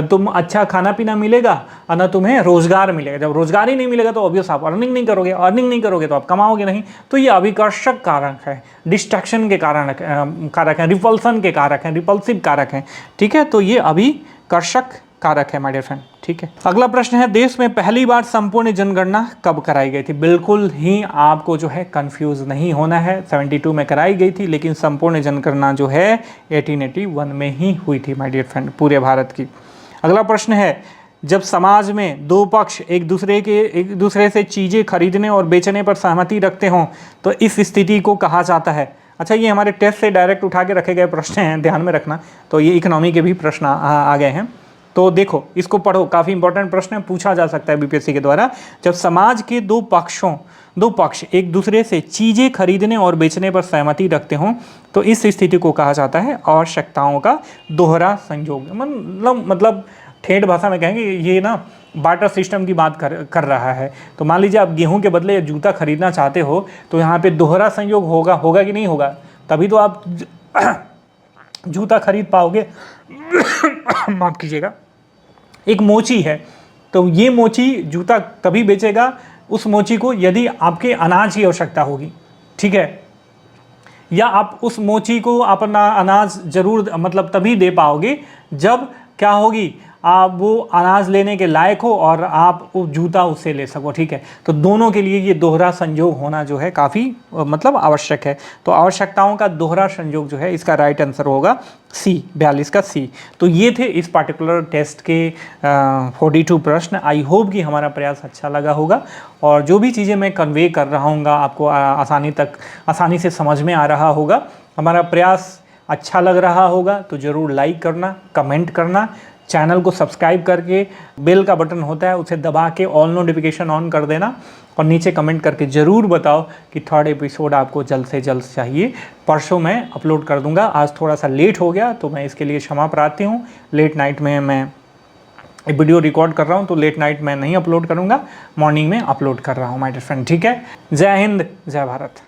तुम अच्छा खाना पीना मिलेगा और ना तुम्हें रोजगार मिलेगा। जब रोजगार ही नहीं मिलेगा तो ऑब्वियस आप अर्निंग नहीं करोगे, अर्निंग नहीं करोगे तो आप कमाओगे नहीं। तो ये अभिकर्षक कारक है, डिस्ट्रैक्शन के कारक हैं, रिपल्सन के कारक हैं, रिपल्सिव कारक हैं, ठीक है। तो ये अभिकर्षक कारक है माय डियर फ्रेंड, ठीक है। अगला प्रश्न है, देश में पहली बार संपूर्ण जनगणना कब कराई गई थी। बिल्कुल ही आपको जो है कंफ्यूज नहीं होना है, 72 में कराई गई थी, लेकिन संपूर्ण जनगणना जो है 1881 में ही हुई थी माय डियर फ्रेंड, पूरे भारत की। अगला प्रश्न है, जब समाज में दो पक्ष एक दूसरे से चीज़ें खरीदने और बेचने पर सहमति रखते हों तो इस स्थिति को कहा जाता है। अच्छा, ये हमारे टेस्ट से डायरेक्ट उठा के रखे गए प्रश्न हैं, ध्यान में रखना। तो ये इकोनॉमी के भी प्रश्न आ गए हैं, तो देखो इसको पढ़ो, काफ़ी इंपॉर्टेंट प्रश्न है, पूछा जा सकता है बीपीएससी के द्वारा। जब समाज के दो पक्ष एक दूसरे से चीज़ें खरीदने और बेचने पर सहमति रखते हों तो इस स्थिति को कहा जाता है आवश्यकताओं का दोहरा संयोग। मतलब ठेठ भाषा में कहेंगे ये ना बार्टर सिस्टम की बात कर रहा है। तो मान लीजिए आप गेहूं के बदले जूता खरीदना चाहते हो तो यहाँ पे दोहरा संयोग होगा कि नहीं होगा, तभी तो आप जूता खरीद पाओगे। माफ कीजिएगा, एक मोची है तो ये मोची जूता तभी बेचेगा उस मोची को यदि आपके अनाज की आवश्यकता होगी, ठीक है, या आप उस मोची को अपना अनाज जरूर मतलब तभी दे पाओगे जब क्या होगी, आप वो अनाज लेने के लायक हो और आप वो जूता उससे ले सको, ठीक है। तो दोनों के लिए ये दोहरा संयोग होना जो है काफ़ी मतलब आवश्यक है। तो आवश्यकताओं का दोहरा संयोग जो है इसका राइट आंसर होगा सी, 42 का सी। तो ये थे इस पार्टिकुलर टेस्ट के 42 प्रश्न। आई होप कि हमारा प्रयास अच्छा लगा होगा और जो भी चीज़ें मैं कन्वे कर रहा हूँ आपको आसानी से समझ में आ रहा होगा। हमारा प्रयास अच्छा लग रहा होगा तो ज़रूर लाइक करना, कमेंट करना, चैनल को सब्सक्राइब करके बेल का बटन होता है उसे दबा के ऑल नोटिफिकेशन ऑन कर देना और नीचे कमेंट करके ज़रूर बताओ कि थर्ड एपिसोड आपको जल्द से जल्द चाहिए। परसों मैं अपलोड कर दूंगा, आज थोड़ा सा लेट हो गया तो मैं इसके लिए क्षमा प्रार्थी हूँ। लेट नाइट में मैं वीडियो रिकॉर्ड कर रहा हूँ तो लेट नाइट मैं नहीं अपलोड करूँगा, मॉर्निंग में अपलोड कर रहा हूँ माय डियर फ्रेंड, ठीक है। जय हिंद, जय भारत।